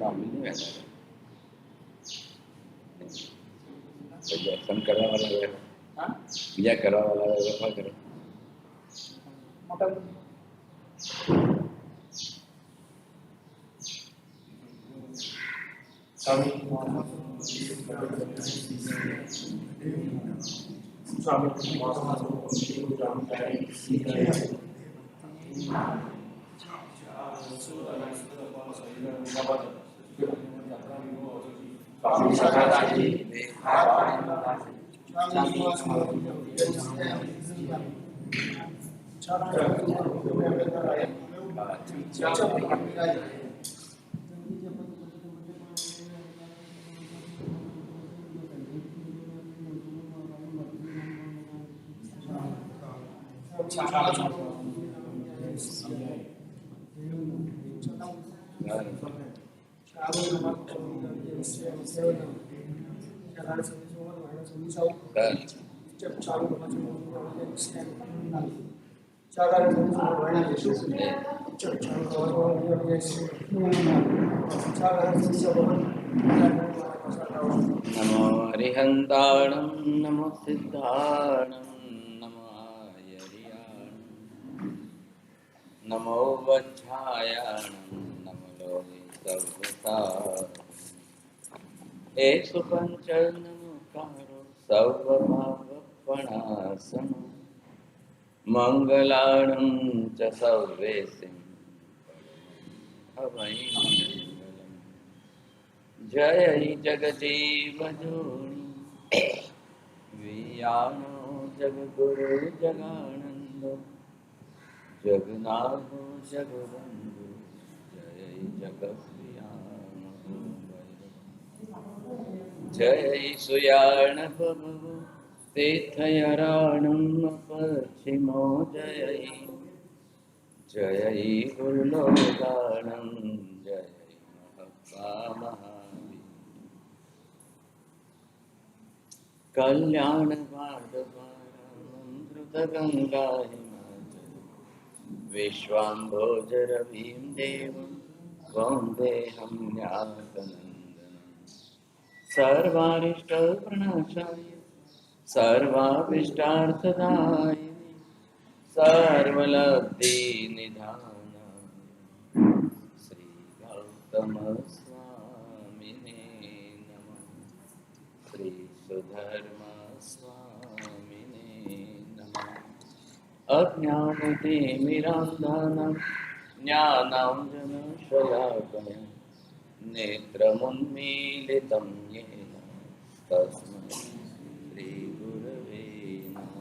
કાબિલ નહીં રહેતા દર્શન કરવા વાળા રહે બીજા કરવા વાળા વ્યવહાર કરે नमो हरिहंताणं नमो सिद्धाणं नमो आयर्याणं नमो वज्रायाणं नमो लोहितवृताय एषु पञ्चनमोकारो सर्वभावपणासनो मंगलाणं च सर्वेसिं अभयं जय जगजीव जोनि वियानो जगगुरु जगानंद जगनाथो जगबंधु जय जगप्रियानो जय सुयाण प्रभु तीर्थयाराणं पश्चिमो जय जय गुरुलोकाणं जय महावीर कल्याण गंगा हिमाचल विश्वाम्भोजरवीं देवं वन्देऽहं न्यासनन्दनं सर्वारिष्टप्रणाशाय सर्वाभीष्टार्थदायिने सर्वलब्धिनिधानाय श्री गौतम स्वामिने नमः श्री सुधर्म स्वामिने नमः अज्ञानतिमिरान्धानां ज्ञानाञ्जनशलाकया नेत्रमुन्मीलितं येन तस्मै श्री गुरवे नमः।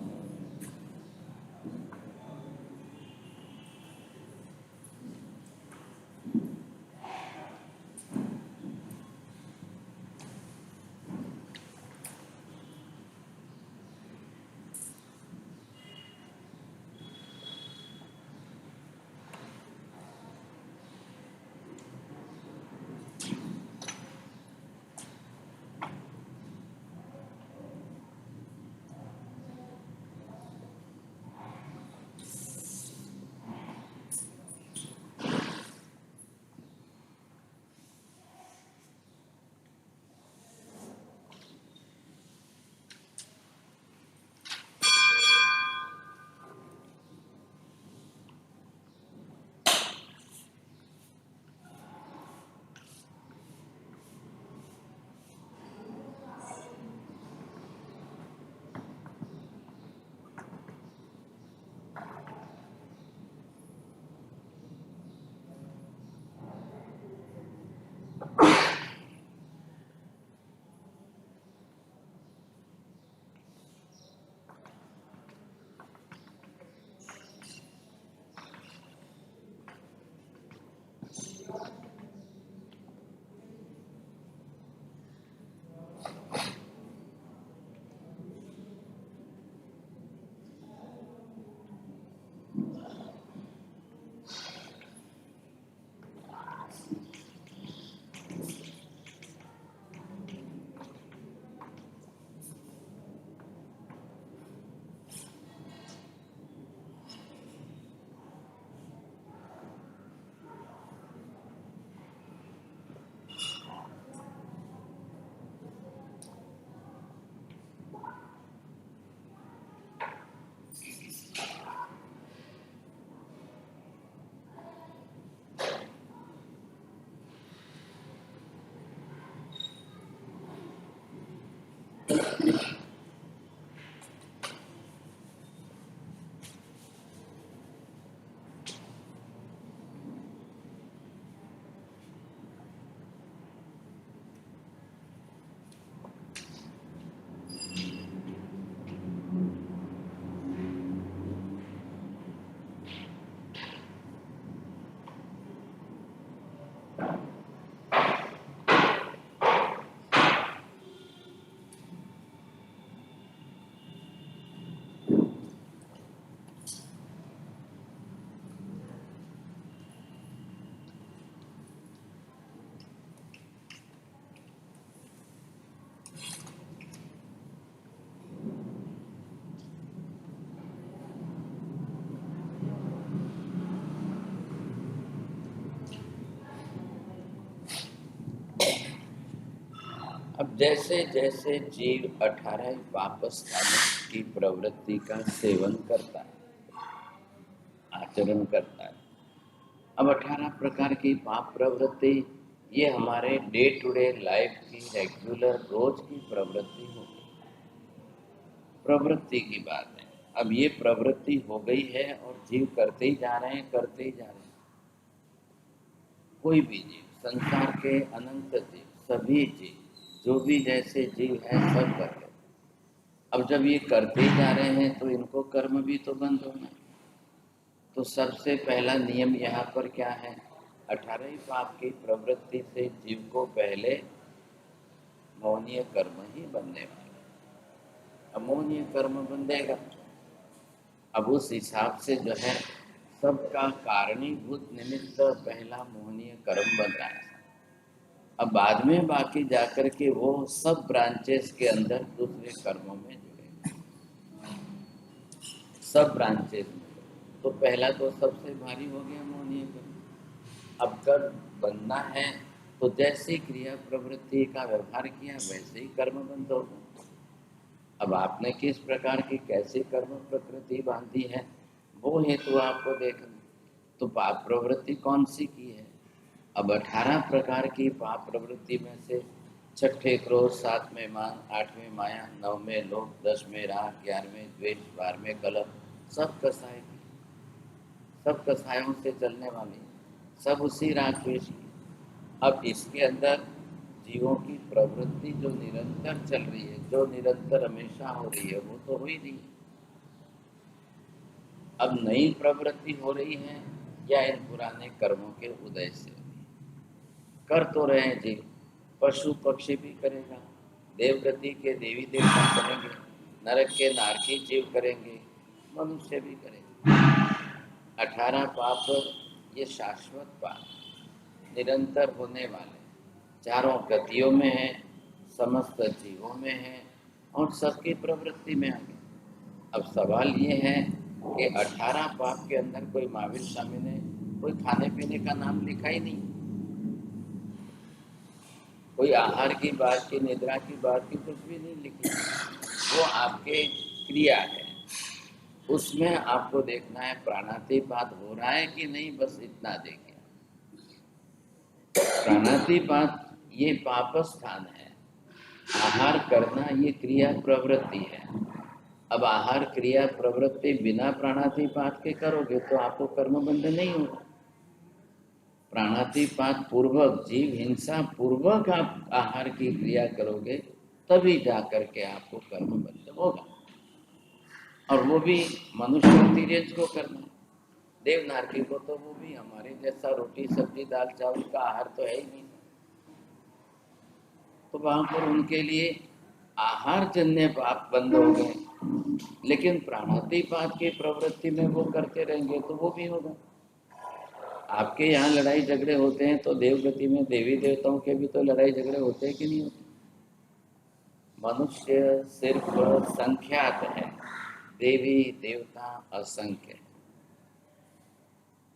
अब जैसे जैसे जीव 18 पापस्थानों की प्रवृत्ति का सेवन करता है, आचरण करता है। अब 18 प्रकार की पाप प्रवृत्ति ये हमारे डे टू डे लाइफ की रेगुलर रोज की प्रवृत्ति होगी। प्रवृत्ति की बात है। अब ये प्रवृत्ति हो गई है और जीव करते ही जा रहे हैं, करते ही जा रहे हैं। कोई भी जीव, संसार के अनंत जीव, सभी जीव, जो भी जैसे जीव है सब कर रहे। अब जब ये करते ही जा रहे हैं तो इनको कर्म भी तो बंद होना है। तो सबसे पहला नियम यहाँ पर क्या है? 18 पाप की प्रवृत्ति से जीव को पहले मौनीय कर्म ही बनने वाला। अमौनीय कर्म बंधेगा। अब उस हिसाब से जो है सबका कारणीभूत निमित्त पहला मोहनीय कर्म बन रहा है। अब बाद में बाकी जाकर के वो सब ब्रांचेस के अंदर दूसरे कर्मों में जुड़े, सब ब्रांचेस में। तो पहला तो सबसे भारी हो गया मोहनीय कर्म। अब कर्म बनना है तो जैसी क्रिया प्रवृत्ति का व्यवहार किया वैसे ही कर्म बंद होगा। अब आपने किस प्रकार की कैसी कर्म प्रकृति बांधी है वो हेतु आपको देखना। तो पाप प्रवृत्ति कौन सी की है? अब 18 प्रकार की पाप प्रवृत्ति में से 6ठे क्रोध, 7वें मान, 8वें माया, 9वें लोभ, 10वें राग, 11वें द्वेष, 12वें कलह, सब कसाय की, सब कसायों से चलने वाली, सब उसी राग द्वेष की। अब इसके अंदर जीवों की प्रवृत्ति जो निरंतर चल रही है, जो निरंतर हमेशा हो रही है, वो तो हो ही नहीं। अब नई प्रवृत्ति हो रही है या इन पुराने कर्मों के उदय से कर तो रहे हैं जीव। पशु पक्षी भी करेगा, देवगति के देवी देवता करेंगे, नरक के नारकी जीव करेंगे, मनुष्य भी करेंगे। 18 पाप ये शाश्वत पाप, निरंतर होने वाले, चारों गतियों में है, समस्त जीवों में है और सबकी प्रवृत्ति में आ गए। अब सवाल ये है कि 18 पाप के अंदर कोई महावीर स्वामी ने कोई खाने पीने का नाम लिखा ही नहीं, कोई आहार की बात की, निद्रा की बात की, कुछ भी नहीं लिखी। वो आपके क्रिया है, उसमें आपको देखना है प्राणातिपात हो रहा है कि नहीं, बस इतना देखिए। प्राणातिपात ये पाप स्थान है, आहार करना ये क्रिया प्रवृत्ति है। अब आहार क्रिया प्रवृत्ति बिना प्राणातिपात के करोगे तो आपको कर्मबंध नहीं होगा। प्राणातिपात पूर्वक, जीव हिंसा पूर्वक आप आहार की क्रिया करोगे तभी जाकर के आपको कर्मबंध होगा। और वो भी मनुष्य और तिर्यज को करना है। देवनारकी को तो वो भी हमारे जैसा रोटी सब्जी दाल चावल का आहार तो है ही नहीं, तो वहां पर उनके लिए आहार जन्य पाप बंद हो गए। लेकिन प्राणातिपात की प्रवृत्ति में वो करते रहेंगे तो वो भी होगा। आपके यहाँ लड़ाई झगड़े होते हैं तो देवगति में देवी देवताओं के भी तो लड़ाई झगड़े होते हैं कि नहीं होते? मनुष्य सिर्फ संख्यात है, देवी देवता असंख्य है।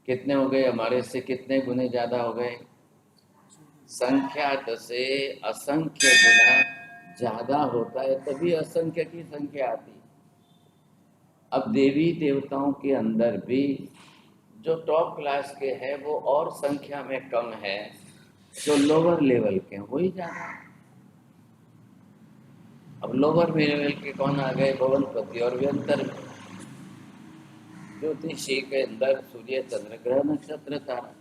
कितने हो गए? हमारे से कितने गुने ज्यादा हो गए? संख्यात से असंख्य गुना ज्यादा होता है, तभी असंख्य की संख्या आती। अब देवी देवताओं के अंदर भी जो टॉप क्लास के हैं वो और संख्या में कम है, जो लोअर लेवल के हैं वही ज्यादा है। अब लोअर लेवल के कौन आ गए? भवनपति और व्यंतर में ज्योतिषी के अंदर सूर्य, चंद्र, ग्रह, नक्षत्र, तारा।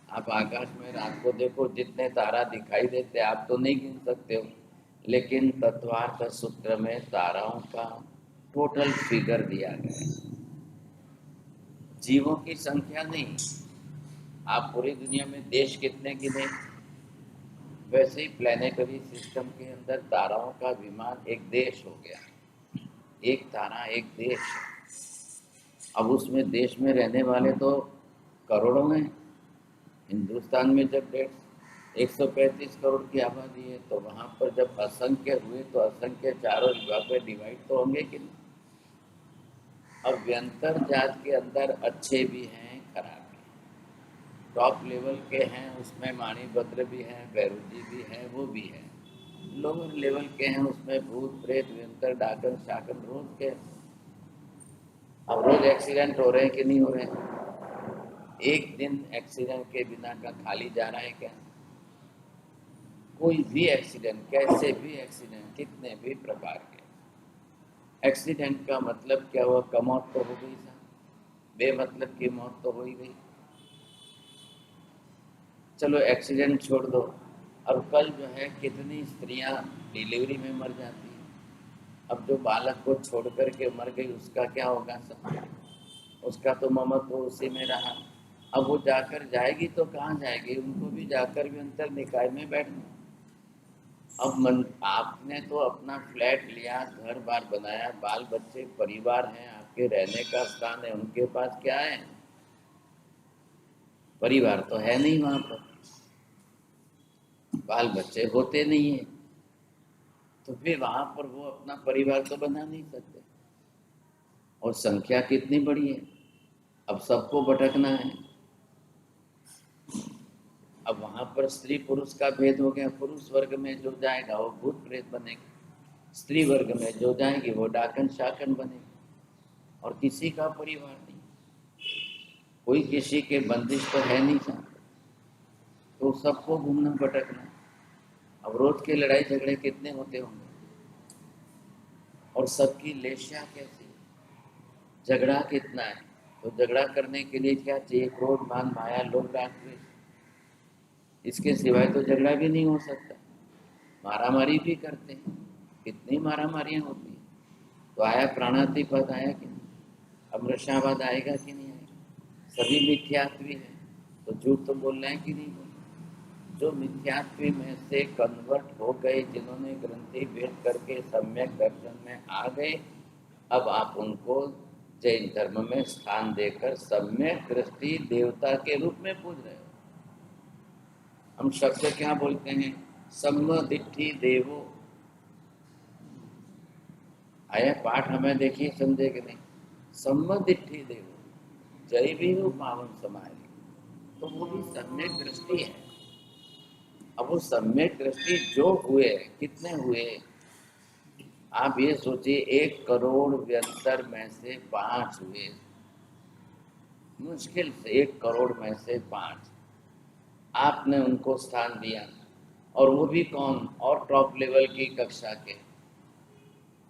आप आकाश में रात को देखो, जितने तारा दिखाई देते आप तो नहीं गिन सकते हो, लेकिन तत्वार्थ सूत्र में ताराओं का टोटल फिगर दिया गया है, जीवों की संख्या नहीं। आप पूरी दुनिया में देश कितने गिने, वैसे ही प्लेनेटरी सिस्टम के अंदर ताराओं का विमान एक देश हो गया। एक तारा एक देश है। अब उसमें देश में रहने वाले तो करोड़ों हैं। हिंदुस्तान में जब 135 करोड़ की आबादी है, तो वहाँ पर जब असंख्य हुए तो असंख्य चारों विभाग में डिवाइड तो होंगे कि नहीं। अब व्यंतर जात के अंदर अच्छे भी हैं, खराब भी हैं। टॉप लेवल के हैं, उसमें माणिभद्र भी हैं, भैरूजी भी हैं, वो भी है। लोअर लेवल के हैं, उसमें भूत प्रेत व्यंतर डाकन शाकन रोज के। अब रोज एक्सीडेंट हो रहे हैं कि नहीं हो रहे हैं? एक दिन एक्सीडेंट के बिना का खाली जा रहा है क्या? कोई भी एक्सीडेंट, कैसे भी एक्सीडेंट, कितने भी प्रकार के एक्सीडेंट का मतलब क्या हुआ? कमौत तो हो गई साहब, बेमतलब की मौत तो हो ही गई। चलो एक्सीडेंट छोड़ दो, अब कल जो है कितनी स्त्रियां डिलीवरी में मर जाती हैं। अब जो बालक को छोड़ कर के मर गई, उसका क्या होगा? सब उसका तो ममत्व उसी में रहा। अब वो जाकर जाएगी तो कहाँ जाएगी? उनको भी जाकर भी अंतर निकाय में बैठना। अब मन आपने तो अपना फ्लैट लिया, घर बार बनाया, बाल बच्चे परिवार हैं, आपके रहने का स्थान है, उनके पास क्या है? परिवार तो है नहीं वहां पर, बाल बच्चे होते नहीं है, तो फिर वहां पर वो अपना परिवार तो बना नहीं सकते। और संख्या कितनी बड़ी है, अब सबको भटकना है। अब वहां पर स्त्री पुरुष का भेद हो गया। पुरुष वर्ग में जो जाएगा वो भूत प्रेत बनेगा, स्त्री वर्ग में जो जाएगी वो डाकन शाकन बनेगी। और किसी का परिवार नहीं, कोई किसी के बंदिश तो है नहीं था, तो सबको घूमना भटकना। अब रोज के लड़ाई झगड़े कितने होते होंगे, और सबकी लेशिया कैसी, झगड़ा कितना है। तो झगड़ा करने के लिए क्या चाहिए? क्रोध, मान, माया, लोभ, राग, द्वेष। इसके सिवाय तो झगड़ा भी नहीं हो सकता। मारामारी भी करते हैं, कितनी मारामारियां होती हैं। तो आया प्राणातिपात, आया कि नहीं? अमृषावाद आएगा कि नहीं आएगा? सभी मिथ्यात्वी है, तो झूठ तो बोल रहे हैं कि नहीं बोल रहे? जो मिथ्यात्वी में से कन्वर्ट हो गए, जिन्होंने ग्रंथि भेद करके सम्यक दर्शन में आ गए, अब आप उनको जैन धर्म में स्थान देकर सम्यक दृष्टि देवता के रूप में पूज रहे हो। हम शब्द क्या बोलते हैं? सम्मदिट्ठी देवो। आया पाठ हमें देखिए, समझे कि नहीं? सम्मदिट्ठी देवो, जय भी हो पावन समाज। तो वो भी सम्यक दृष्टि है। अब वो सम्यक दृष्टि जो हुए, कितने हुए? आप ये सोचिए, 1 करोड़ व्यंतर में से 5 हुए, मुश्किल से 1 करोड़ में से 5 आपने उनको स्थान दिया। और वो भी कौन? और टॉप लेवल की कक्षा के।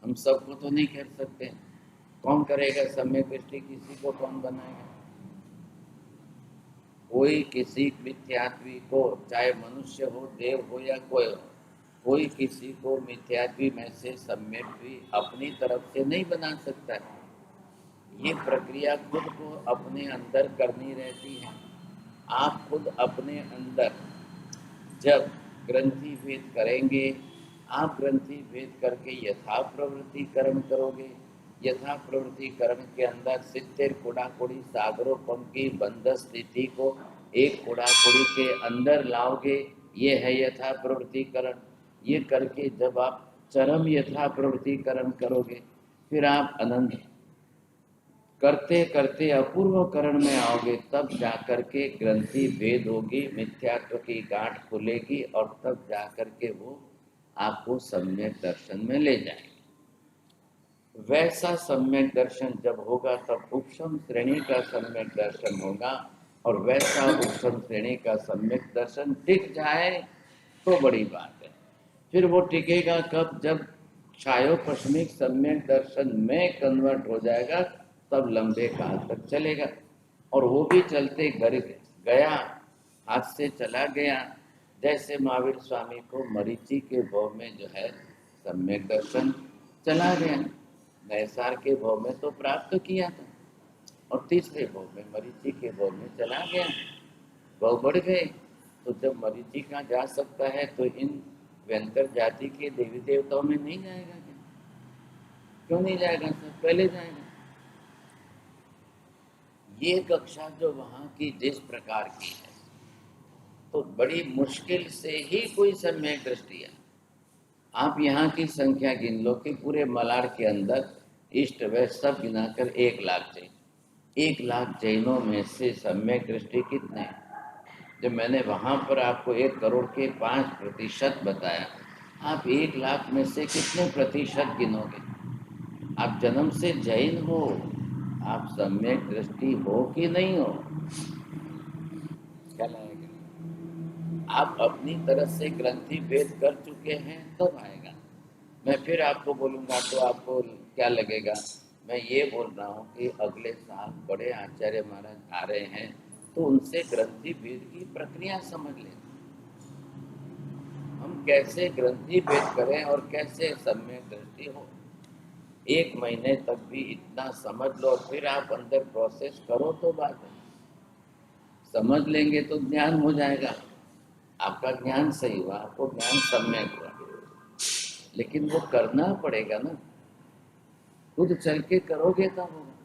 हम सबको तो नहीं कर सकते, कौन करेगा सम्यक दृष्टि? किसी को कौन बनाएगा? कोई किसी मिथ्यात्वी को, चाहे मनुष्य हो, देव हो या कोई हो, कोई किसी को मिथ्यात्वी में से सम्यक भी अपनी तरफ से नहीं बना सकता है। ये प्रक्रिया खुद को अपने अंदर करनी रहती है। आप खुद अपने अंदर जब ग्रंथि भेद करेंगे, आप ग्रंथि भेद करके यथा प्रवृत्ति कर्म करोगे। यथा प्रवृत्ति कर्म के अंदर 70 कुड़ाकुड़ी सागरों पंक्ति बंध स्थिति को एक कुड़ाकुड़ी के अंदर लाओगे, ये है यथा प्रवृत्ति कर्म। ये करके जब आप चरम यथा प्रवृत्ति कर्म करोगे, फिर आप अनंत करते करते अपूर्व करण में आओगे, तब जाकर के ग्रंथि भेद होगी, मिथ्यात्व की गांठ खुलेगी, और तब जाकर के वो आपको सम्यक दर्शन में ले जाएगी। वैसा सम्यक दर्शन जब होगा, तब उपशम श्रेणी का सम्यक दर्शन होगा। और वैसा उपशम श्रेणी का सम्यक दर्शन टिक जाए तो बड़ी बात है। फिर वो टिकेगा कब? जब क्षायोपशमिक सम्यक दर्शन में कन्वर्ट हो जाएगा, तब लंबे काल तक चलेगा। और वो भी चलते घर गया, हाथ से चला गया। जैसे महावीर स्वामी को मरीचि के भव में जो है सम्यक दर्शन चला गया, नैसार के भव में तो प्राप्त किया था, और तीसरे भव में मरीचि के भव में चला गया, भव बढ़ गए। तो जब मरीचि का जा सकता है तो इन व्यंतर जाति के देवी देवताओं में नहीं जाएगा क्या? क्यों नहीं जाएगा सर? पहले जाएगा। ये कक्षा जो वहाँ की जिस प्रकार की है, तो बड़ी मुश्किल से ही कोई सम्यक दृष्टि है। आप यहाँ की संख्या गिन लो कि पूरे मलाड़ के अंदर ईस्ट वेस्ट सब गिनाकर 1,00,000 जैन, 1,00,000 जैनों में से सम्यक दृष्टि कितने हैं? जब मैंने वहाँ पर आपको 1 करोड़ के 5% बताया, आप 1,00,000 में से कितने प्रतिशत गिनोगे? आप जन्म से जैन हो, आप सम्यक दृष्टि हो कि नहीं हो? क्या लगेगा? आप अपनी तरफ से ग्रंथि भेद कर चुके हैं तब आएगा। मैं फिर आपको बोलूँगा तो आपको क्या लगेगा? मैं ये बोल रहा हूँ कि अगले साल बड़े आचार्य महाराज आ रहे हैं, तो उनसे ग्रंथि भेद की प्रक्रिया समझ लें। हम कैसे ग्रंथि भेद करें और कैसे सम्यक दृष्टि हो। 1 महीने तक भी इतना समझ लो, फिर आप अंदर प्रोसेस करो तो बात है। समझ लेंगे तो ज्ञान हो जाएगा, आपका ज्ञान सही हुआ, आपको ज्ञान सम्यक हुआ। लेकिन वो करना पड़ेगा ना, खुद चल के करोगे तब होगा।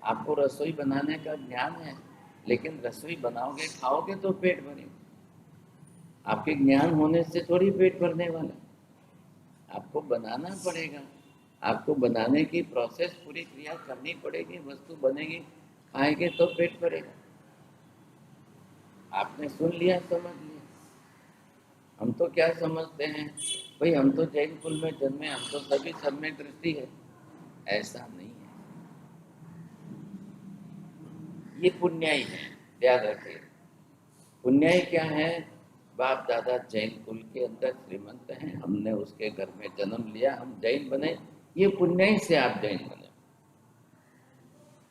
आपको रसोई बनाने का ज्ञान है, लेकिन रसोई बनाओगे खाओगे तो पेट भरेगा। आपके ज्ञान होने से थोड़ी पेट भरने वाला, आपको बनाना पड़ेगा। आपको बनाने की प्रोसेस पूरी क्रिया करनी पड़ेगी, वस्तु बनेगी, खाएंगे तो पेट भरेगा। आपने सुन लिया, समझ लिया। हम तो क्या समझते हैं, भाई हम तो जैन कुल में जन्मे, हम तो सभी सम्यक दृष्टि है। ऐसा नहीं है, ये पुण्याई है, याद रखिए। पुण्याई क्या है? बाप दादा जैन कुल के अंदर श्रीमंत हैं, हमने उसके घर में जन्म लिया, हम जैन बने, ये पुण्याई से आप जैन बने।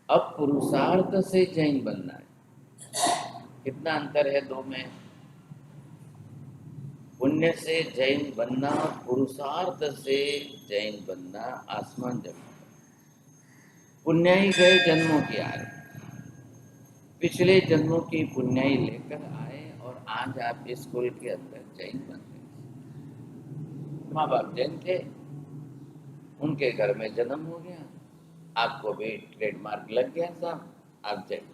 अब पुरुषार्थ से जैन बनना है। कितना अंतर है दो में? पुण्य से जैन बनना और पुरुषार्थ से जैन बनना आसमान जमीन। पुण्याई गए जन्मों की आए, पिछले जन्मों की पुण्याई लेकर आए, और आज आप इस कुल के अंदर जैन बन गए। माँ बाप जैन थे, उनके घर में जन्म हो गया, आपको भी ट्रेडमार्क लग गया साहब, आप जैन।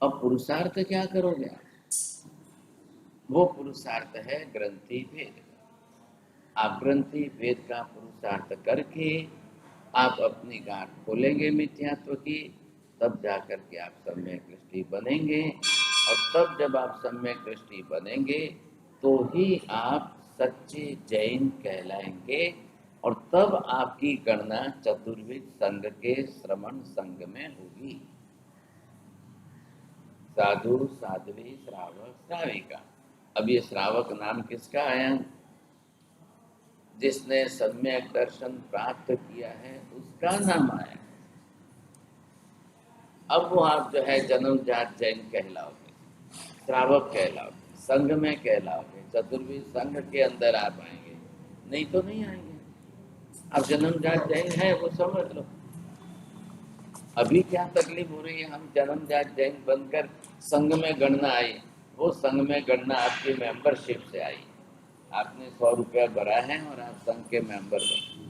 अब पुरुषार्थ क्या करोगे आप? वो पुरुषार्थ है ग्रंथि भेद। आप ग्रंथि भेद का पुरुषार्थ करके आप अपनी गांठ खोलेंगे मिथ्यात्व की, तब जाकर के आप सम्यक दृष्टि बनेंगे। और तब जब आप सम्यक दृष्टि बनेंगे तो ही आप सच्चे जैन कहलाएंगे, और तब आपकी गणना चतुर्विध संघ के श्रमण संघ में होगी। साधु, साध्वी, श्रावक, श्राविका। अब ये श्रावक नाम किसका आया? जिसने सम्यक दर्शन प्राप्त किया है उसका नाम आया। अब वो आप जो है जन्मजात जैन कहलाओगे, श्रावक कहलाओगे, संघ में कहलाओगे, चतुर्विध संघ के अंदर आप आएंगे, नहीं तो नहीं आएंगे। अब जन्मजात जैन है वो समझ लो। अभी क्या तकलीफ हो रही है? हम जन्मजात जैन बनकर संघ में गणना आई, वो संघ में गणना आपकी मेंबरशिप से आई। आपने 100 रुपया भरा है और आप संघ के मेंबर बने।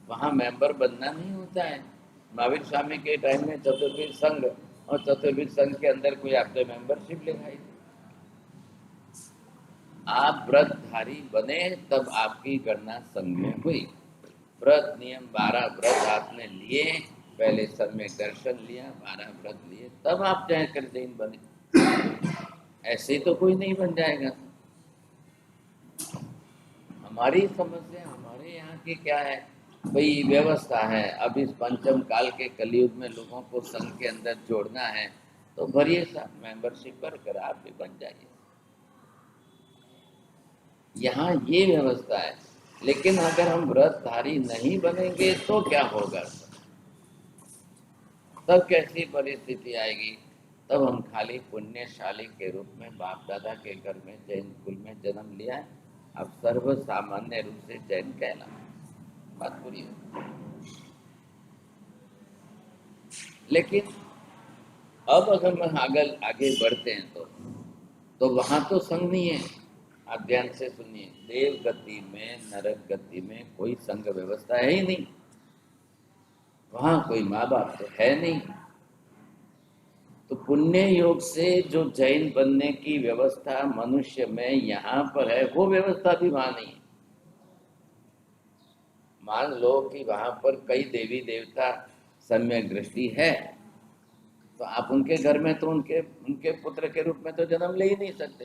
वहाँ मेंबर बनना नहीं होता है। महावीर स्वामी के टाइम में चतुर्विध संघ, और चतुर्विध संघ के अंदर कोई आपने मेंबरशिप लिखाई। आप व्रतधारी बने तब आपकी गणना संघ में हुई। व्रत नियम 12 व्रत आपने लिए, पहले सम्यक दर्शन लिया, 12 व्रत लिए, तब आप जाकर जैन बने। ऐसे तो कोई नहीं बन जाएगा। हमारी समस्या हमारे यहाँ की क्या है? भाई व्यवस्था है, अब इस पंचम काल के कलयुग में लोगों को संघ के अंदर जोड़ना है, तो भरिए साहब मेंबरशिप भरकर आप भी बन जाइए। यहाँ ये व्यवस्था है। लेकिन अगर हम व्रतधारी नहीं बनेंगे तो क्या होगा? तब कैसी परिस्थिति आएगी? तब हम खाली पुण्यशाली के रूप में बाप दादा के घर में जैन कुल में जन्म लिया है, अब सर्व सामान्य रूप से जैन कहला, बात पूरी है। लेकिन अब अगर हम आगे बढ़ते हैं तो वहां तो संग नहीं है। आप ध्यान से सुनिए, देव गति में नरक गति में कोई संघ व्यवस्था है ही नहीं, वहां कोई माँ बाप तो है नहीं। तो पुण्य योग से जो जैन बनने की व्यवस्था मनुष्य में यहाँ पर है, वो व्यवस्था भी वहां नहीं है। मान लो कि वहां पर कई देवी देवता सम्यक दृष्टि है, तो आप उनके घर में तो उनके उनके पुत्र के रूप में तो जन्म ले ही नहीं सकते।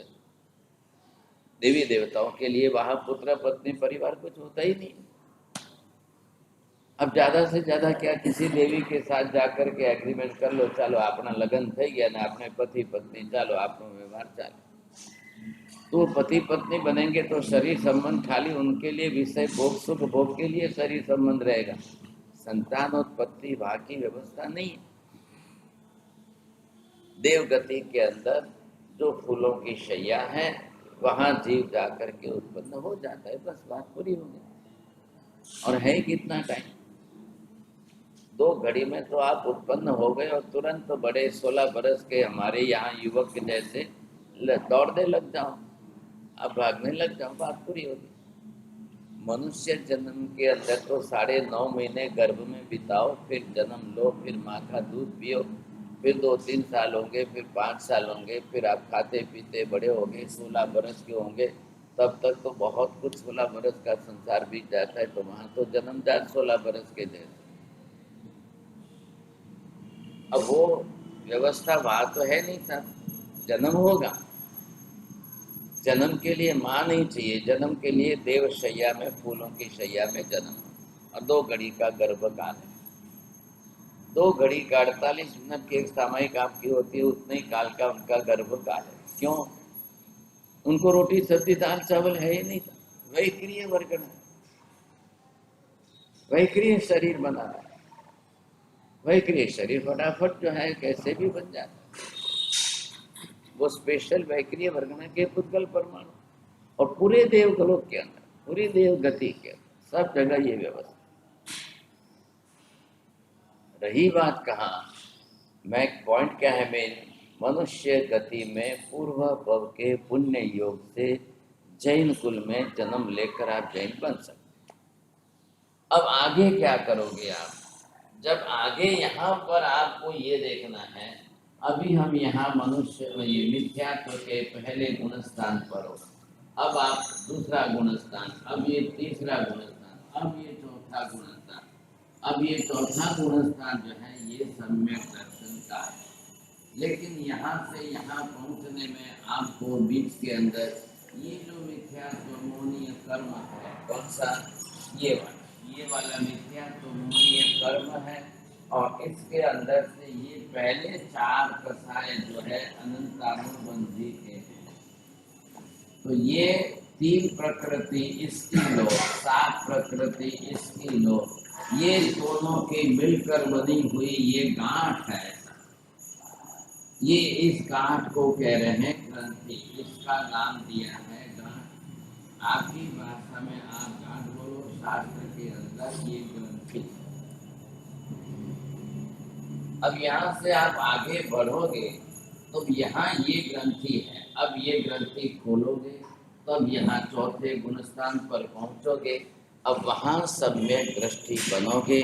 देवी देवताओं के लिए वहां पुत्र पत्नी परिवार कुछ होता ही नहीं। अब ज्यादा से ज्यादा क्या, किसी देवी के साथ जाकर के एग्रीमेंट कर लो, चलो अपना लगन થઈ गया ना, अपने पति पत्नी चलो आपनो व्यवहार चालो। तो पति पत्नी बनेंगे तो शरीर संबंध खाली उनके लिए विषय भोग सुख भोग के लिए शरीर संबंध रहेगा, संतान उत्पत्ति बाकी व्यवस्था नहीं है। देव गति के अंदर जो फूलों की शैया है वहां जीव जाकर के उत्पन्न हो जाता है, बस बात पूरी हो गई। और है कितना टाइम, 2 घड़ी में तो आप उत्पन्न हो गए और तुरंत तो बड़े 16 बरस के हमारे यहाँ युवक जैसे दौड़ने लग जाओ, अब भागने लग जाओ, बात पूरी होगी। मनुष्य जन्म के अंदर तो 9.5 महीने गर्भ में बिताओ, फिर जन्म लो, फिर माँ का दूध पियो, फिर 2-3 साल होंगे, फिर 5 साल होंगे, फिर आप खाते पीते बड़े होंगे, 16 बरस के होंगे, तब तक तो बहुत कुछ 16 बरस का संसार बीत जाता है। तो वहां तो जन्मजात 16 बरस के जैसे। अब वो व्यवस्था वहां तो है नहीं साहब, जन्म होगा, जन्म के लिए माँ नहीं चाहिए, जन्म के लिए देव शैया में फूलों की शैया में जन्म, और 2 घड़ी का गर्भ काल है। 2 घड़ी का 48 मिनट की एक सामयिक आपकी होती है, उतने ही काल का उनका गर्भ काल है। क्यों? उनको रोटी सब्जी दाल चावल है ही नहीं, वही क्रिय वर्गण है, वही क्रिय शरीर बना है, वही क्रिय शरीर फटाफट जो है कैसे भी बन जाता है। वो स्पेशल वैक्रिय वर्गण के पुद्गल परमाणु, और पूरे देवगलोक के अंदर, पूरी देव गति के अंदर सब जगह ये व्यवस्था। रही बात कहाँ, मैं पॉइंट क्या है मेन, मनुष्य गति में पूर्व भव के पुण्य योग से जैन कुल में जन्म लेकर आप जैन बन सकते। अब आगे क्या करोगे आप? जब आगे यहाँ पर आपको ये देखना है, अभी हम यहाँ मनुष्य ये मिथ्यात्व के पहले गुण स्थान पर हो, अब आप दूसरा गुण स्थान, अब ये तीसरा गुण स्थान, अब ये चौथा गुण स्थान। अब ये चौथा गुण स्थान जो है ये सम्यक दर्शन का है। लेकिन यहाँ से यहाँ पहुँचने में आपको बीच के अंदर ये जो मिथ्यात्व मोहनीय कर्म है, कौन सा? ये वाला मिथ्यात्व मोहनीय कर्म है, और इसके अंदर से ये पहले 4 कसाय जो है अनंतानुबंधी के हैं। तो ये 3 प्रकृति इसकी लो, 7 प्रकृति इसकी लो, ये दोनों के मिलकर बनी हुई ये गांठ है। ये इस गांठ को कह रहे हैं ग्रंथि, इसका नाम दिया है गांठ। आपकी भाषा में आप गांठ बोलो, शास्त्र के अंदर ये ग्रंथि। अब यहाँ से आप आगे बढ़ोगे तो यहाँ ये ग्रंथि है, अब ये ग्रंथि खोलोगे तब यहाँ चौथे गुणस्थान पर पहुँचोगे। अब वहाँ सम्यक दृष्टि बनोगे,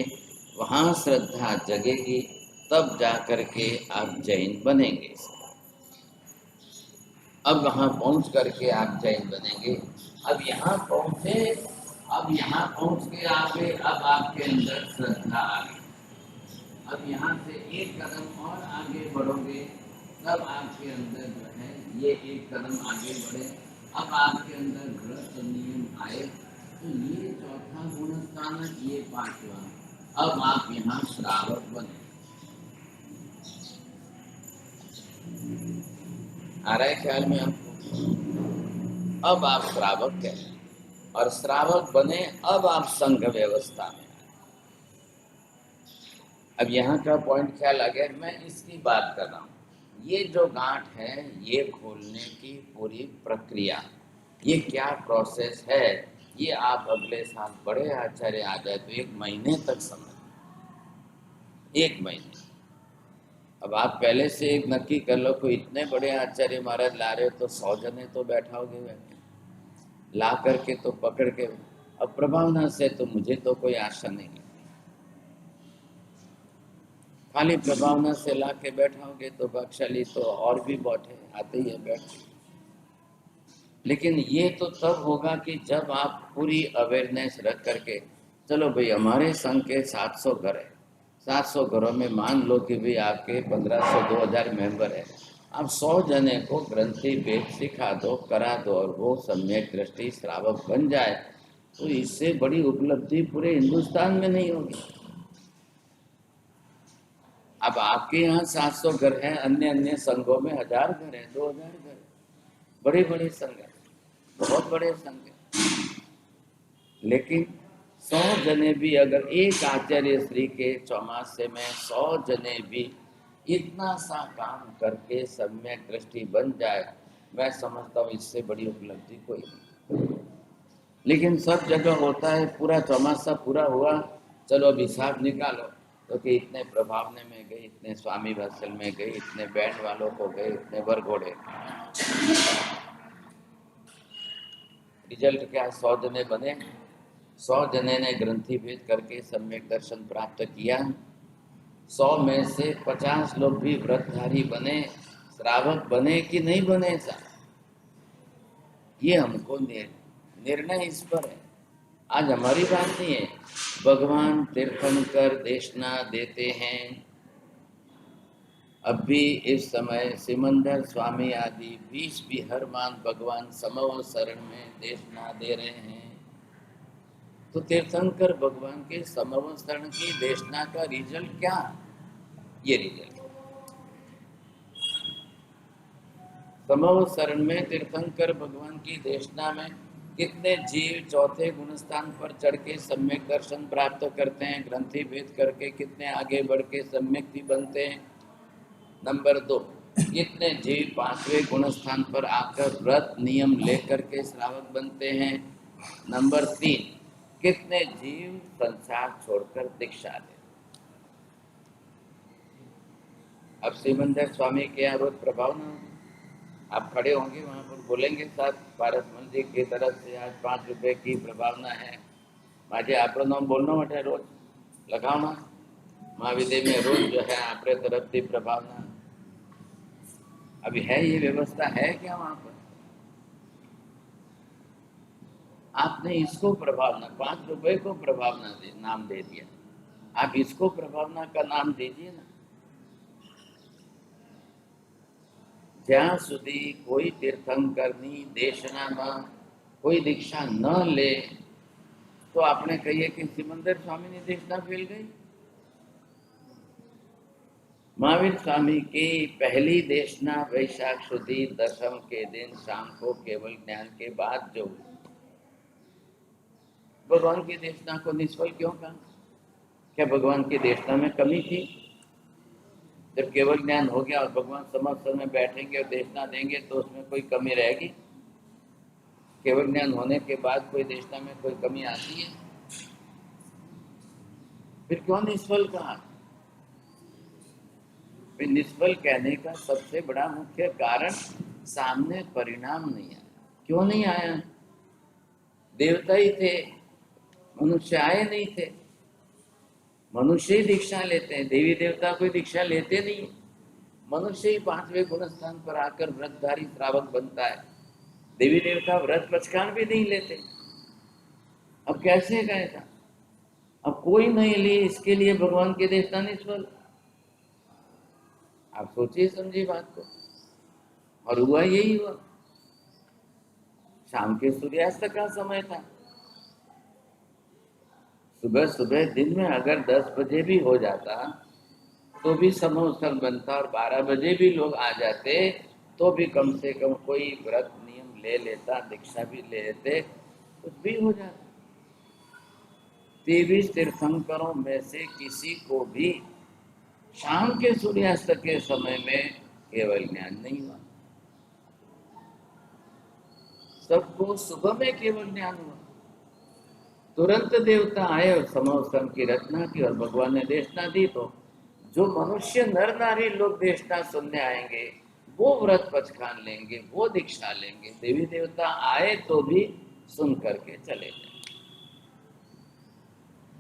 वहाँ श्रद्धा जगेगी, तब जा कर के आप जैन बनेंगे। अब वहाँ पहुँच करके आप जैन बनेंगे। अब यहाँ पहुँचे, अब यहाँ पहुँच के आगे अब आपके अंदर श्रद्धा आ गई। अब यहाँ से एक कदम और आगे बढ़ोगे तब आपके अंदर जो है ये एक कदम आगे बढ़े, अब आपके अंदर व्रत नियम आए, तो ये चौथा गुण स्थान, ये 5वां। अब आप यहाँ श्रावक बने। आ रहा है ख्याल में आपको? अब आप श्रावक कहलाए। और श्रावक बने, अब आप संघ व्यवस्था में। अब यहाँ का पॉइंट क्या लगे, मैं इसकी बात कर रहा हूँ। ये जो गांठ है, ये खोलने की पूरी प्रक्रिया, ये क्या प्रोसेस है, ये आप अगले साल बड़े आचार्य आ जाए तो 1 महीने तक समझ, 1 महीने। अब आप पहले से एक नक्की कर लो, कोई इतने बड़े आचार्य महाराज ला रहे हो तो 100 जने तो बैठाओगे, बैठे ला करके तो पकड़ के। अब प्रभावना से तो मुझे तो कोई आशा नहीं है, खाली प्रभावना से ला के बैठाओगे तो भागशाली तो और भी बैठे आते ही है बैठ। लेकिन ये तो तब होगा कि जब आप पूरी अवेयरनेस रख करके, चलो भाई हमारे संघ के 700 घर है, 700 घरों में मान लो कि भाई आपके 1500 2000 मेंबर है, आप 100 जने को ग्रंथि भेद सिखा दो, करा दो, और वो सम्यक दृष्टि श्रावक बन जाए, तो इससे बड़ी उपलब्धि पूरे हिंदुस्तान में नहीं होगी। अब आपके यहाँ 700 घर हैं, अन्य अन्य संघों में 1000 घर है, 2000 घर, बड़े बड़े संघ है, बहुत बड़े संघ है। लेकिन 100 जने भी अगर एक आचार्य श्री के चौमासे में 100 जने भी इतना सा काम करके सम्यक दृष्टि बन जाए, मैं समझता हूँ इससे बड़ी उपलब्धि कोई नहीं। लेकिन सब जगह होता है, पूरा चौमासा पूरा हुआ, चलो अब हिसाब निकालो, तो कि इतने प्रभावने में गए, इतने स्वामी वत्सल में गए, इतने बैंड वालों को गए, इतने वरघोड़े। रिजल्ट क्या, 100 जने बने, 100 जने ने ग्रंथि भेद करके सम्यक दर्शन प्राप्त किया, 100 में से 50 लोग भी व्रतधारी बने, श्रावक बने कि नहीं बने साहब, ये हमको निर्णय इस पर है। आज हमारी बात नहीं है, भगवान तीर्थंकर देशना देते हैं। अब भी इस समय सिमंदर स्वामी आदि 20 विहरमान भगवान समव शरण में देशना दे रहे हैं। तो तीर्थंकर भगवान के समव शरण की देशना का रिजल्ट क्या, ये रिजल्ट समव शरण में तीर्थंकर भगवान की देशना में कितने जीव चौथे गुणस्थान पर चढ़ के सम्यक दर्शन प्राप्त करते हैं, ग्रंथि भेद करके कितने आगे बढ़ के सम्यक्ति बनते हैं। नंबर 2, कितने जीव 5वें गुणस्थान पर आकर व्रत नियम लेकर के श्रावक बनते हैं। नंबर 3, कितने जीव संसार छोड़कर दीक्षा लेते। अब सिमंदर स्वामी के यहाँ रोज प्रभाव ना, आप खड़े होंगे वहाँ पर बोलेंगे साहब पारसमल जी की तरफ से आज 5 रुपए की प्रभावना है, माजे आपरो नाम बोलना मटे रोज लगावना, महाविद्य में रोज जो है आपरे तरफ से प्रभावना। अभी है ये व्यवस्था है क्या वहाँ पर? आपने इसको प्रभावना, 5 रुपए को प्रभावना नाम दे दिया, आप इसको प्रभावना का नाम दीजिए ना। જ્યાં સુધી કોઈ તીર્થંકરની દેશનામાં કોઈ दीक्षा न ले तो आपने कहिए कि सिमंदर स्वामी ने देशना फेल गई। महावीर स्वामी की पहली देशना वैशाख सुदी 10वीं के दिन शाम को केवल ज्ञान के बाद जो भगवान की देशना को निष्फल क्यों कहा? क्या भगवान की देशना में कमी थी? जब केवल ज्ञान हो गया और भगवान समस्त में बैठेंगे और देशना देंगे तो उसमें कोई कमी रहेगी? केवल ज्ञान होने के बाद कोई देशना में कोई कमी आती है? फिर क्यों निष्फल कहा? फिर निष्फल कहने का सबसे बड़ा मुख्य कारण सामने परिणाम नहीं आया। क्यों नहीं आया? देवता ही थे, मनुष्य आए नहीं थे। मनुष्य ही दीक्षा लेते हैं, देवी देवता कोई दीक्षा लेते नहीं। मनुष्य ही 5वें गुणस्थान पर आकर व्रतधारी श्रावक बनता है, देवी देवता व्रत पचकान भी नहीं लेते। अब कैसे गए था? अब कोई नहीं लिए, इसके लिए भगवान के देवता निष्फल। आप सोचिए समझिए बात को। और हुआ यही हुआ। शाम के सूर्यास्त का समय था, सुबह सुबह दिन में अगर 10 बजे भी हो जाता तो भी समोत्सव बनता, और 12 बजे भी लोग आ जाते तो भी कम से कम कोई व्रत नियम ले लेता, दीक्षा भी ले लेते, कुछ भी हो जाता। 23 तीर्थंकरों में से किसी को भी शाम के सूर्यास्त के समय में केवल ज्ञान नहीं हुआ, सबको सुबह में केवल ज्ञान हुआ। तुरंत देवता आए और समोसन की रचना की और भगवान ने देशना दी। तो जो मनुष्य नर नारी लोग देशना सुनने आएंगे वो व्रत पचखान लेंगे, वो दीक्षा लेंगे। देवी देवता आए तो भी सुन करके चले जाए।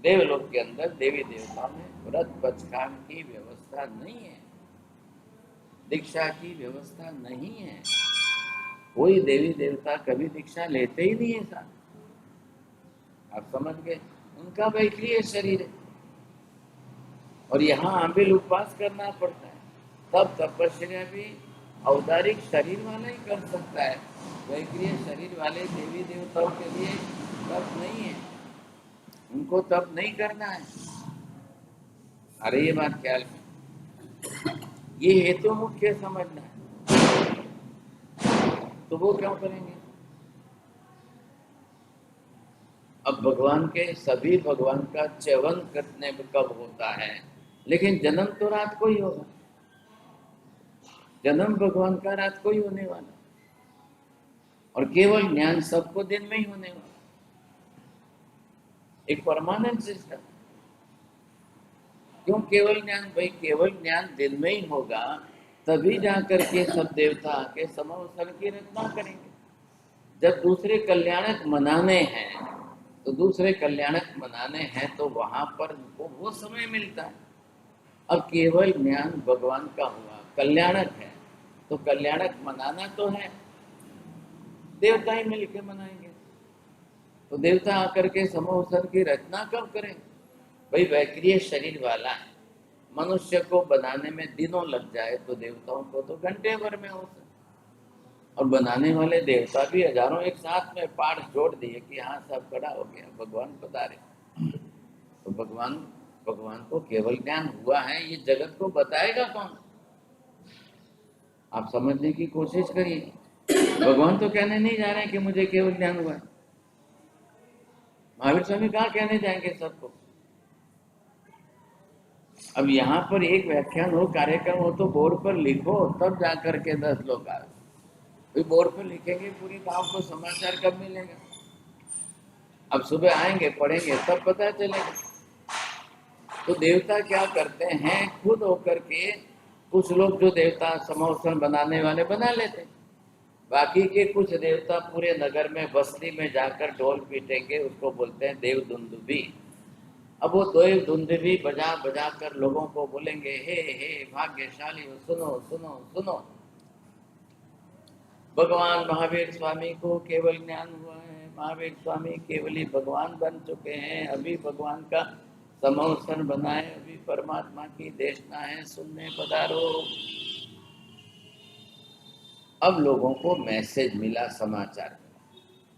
देवलोक के अंदर देवी देवताओं में व्रत पचखान की व्यवस्था नहीं है, दीक्षा की व्यवस्था नहीं है। कोई देवी देवता कभी दीक्षा लेते ही नहीं है साहब, आप समझ गए। उनका वैक्रिय शरीर है और यहाँ आंबिल उपवास करना पड़ता है, तब तपस्या भी औदारिक शरीर वाला ही कर सकता है। वैक्रिय शरीर वाले देवी देवताओं के लिए तप नहीं है, उनको तप नहीं करना है। अरे ये बात ख्याल में, ये हेतु मुख्य समझना है। तो वो क्यों करेंगे? अब भगवान के सभी भगवान का च्यवन करने में कब होता है, लेकिन जन्म तो रात को ही होगा। जन्म भगवान का रात को ही होने वाला और केवल ज्ञान सबको दिन में ही होने वाला, एक परमानेंट सिस्टम। क्यों केवल ज्ञान? भाई केवल ज्ञान दिन में ही होगा तभी जाकर के सब देवता आके समोसन की रचना करेंगे। जब दूसरे कल्याणक मनाने हैं तो दूसरे कल्याणक मनाने हैं तो वहां पर वो समय मिलता है। अब केवल ज्ञान भगवान का हुआ, कल्याणक है तो कल्याणक मनाना तो है, देवता ही मिलके मनाएंगे। तो देवता आकर के समोसन की रचना कब करें? भाई वैक्रिय शरीर वाला है, मनुष्य को बनाने में दिनों लग जाए तो देवताओं को तो घंटे भर में हो सकता। और बनाने वाले देवता भी हजारों एक साथ में पाठ जोड़ दिए कि हाँ सब खड़ा हो गया, भगवान पधारे। तो भगवान को केवल ज्ञान हुआ है, ये जगत को बताएगा कौन? आप समझने की कोशिश करिए। भगवान तो कहने नहीं जा रहे हैं कि मुझे केवल ज्ञान हुआ है। महावीर स्वामी कहाँ कहने जाएंगे सबको? अब यहाँ पर एक व्याख्यान हो, कार्यक्रम हो तो बोर्ड पर लिखो, तब जाकर के 10 लोग आए। भाई बोर्ड पर लिखेंगे पूरी गांव को समाचार कब मिलेगा? अब सुबह आएंगे पढ़ेंगे तब पता चलेगा। तो देवता क्या करते हैं, खुद होकर के कुछ लोग जो देवता समोसन बनाने वाले बना लेते, बाकी के कुछ देवता पूरे नगर में बस्ती में जाकर ढोल पीटेंगे, उसको बोलते हैं देव दुंदुभी। अब वो देव दुंदुभी बजा बजा कर लोगों को बोलेंगे, हे भाग्यशाली हो, सुनो सुनो सुनो, भगवान महावीर स्वामी को केवल ज्ञान हुआ है, महावीर स्वामी केवली भगवान बन चुके हैं, अभी भगवान का समोसन बनाए, अभी परमात्मा की देशना है, सुनने पधारो। अब लोगों को मैसेज मिला, समाचार मिला,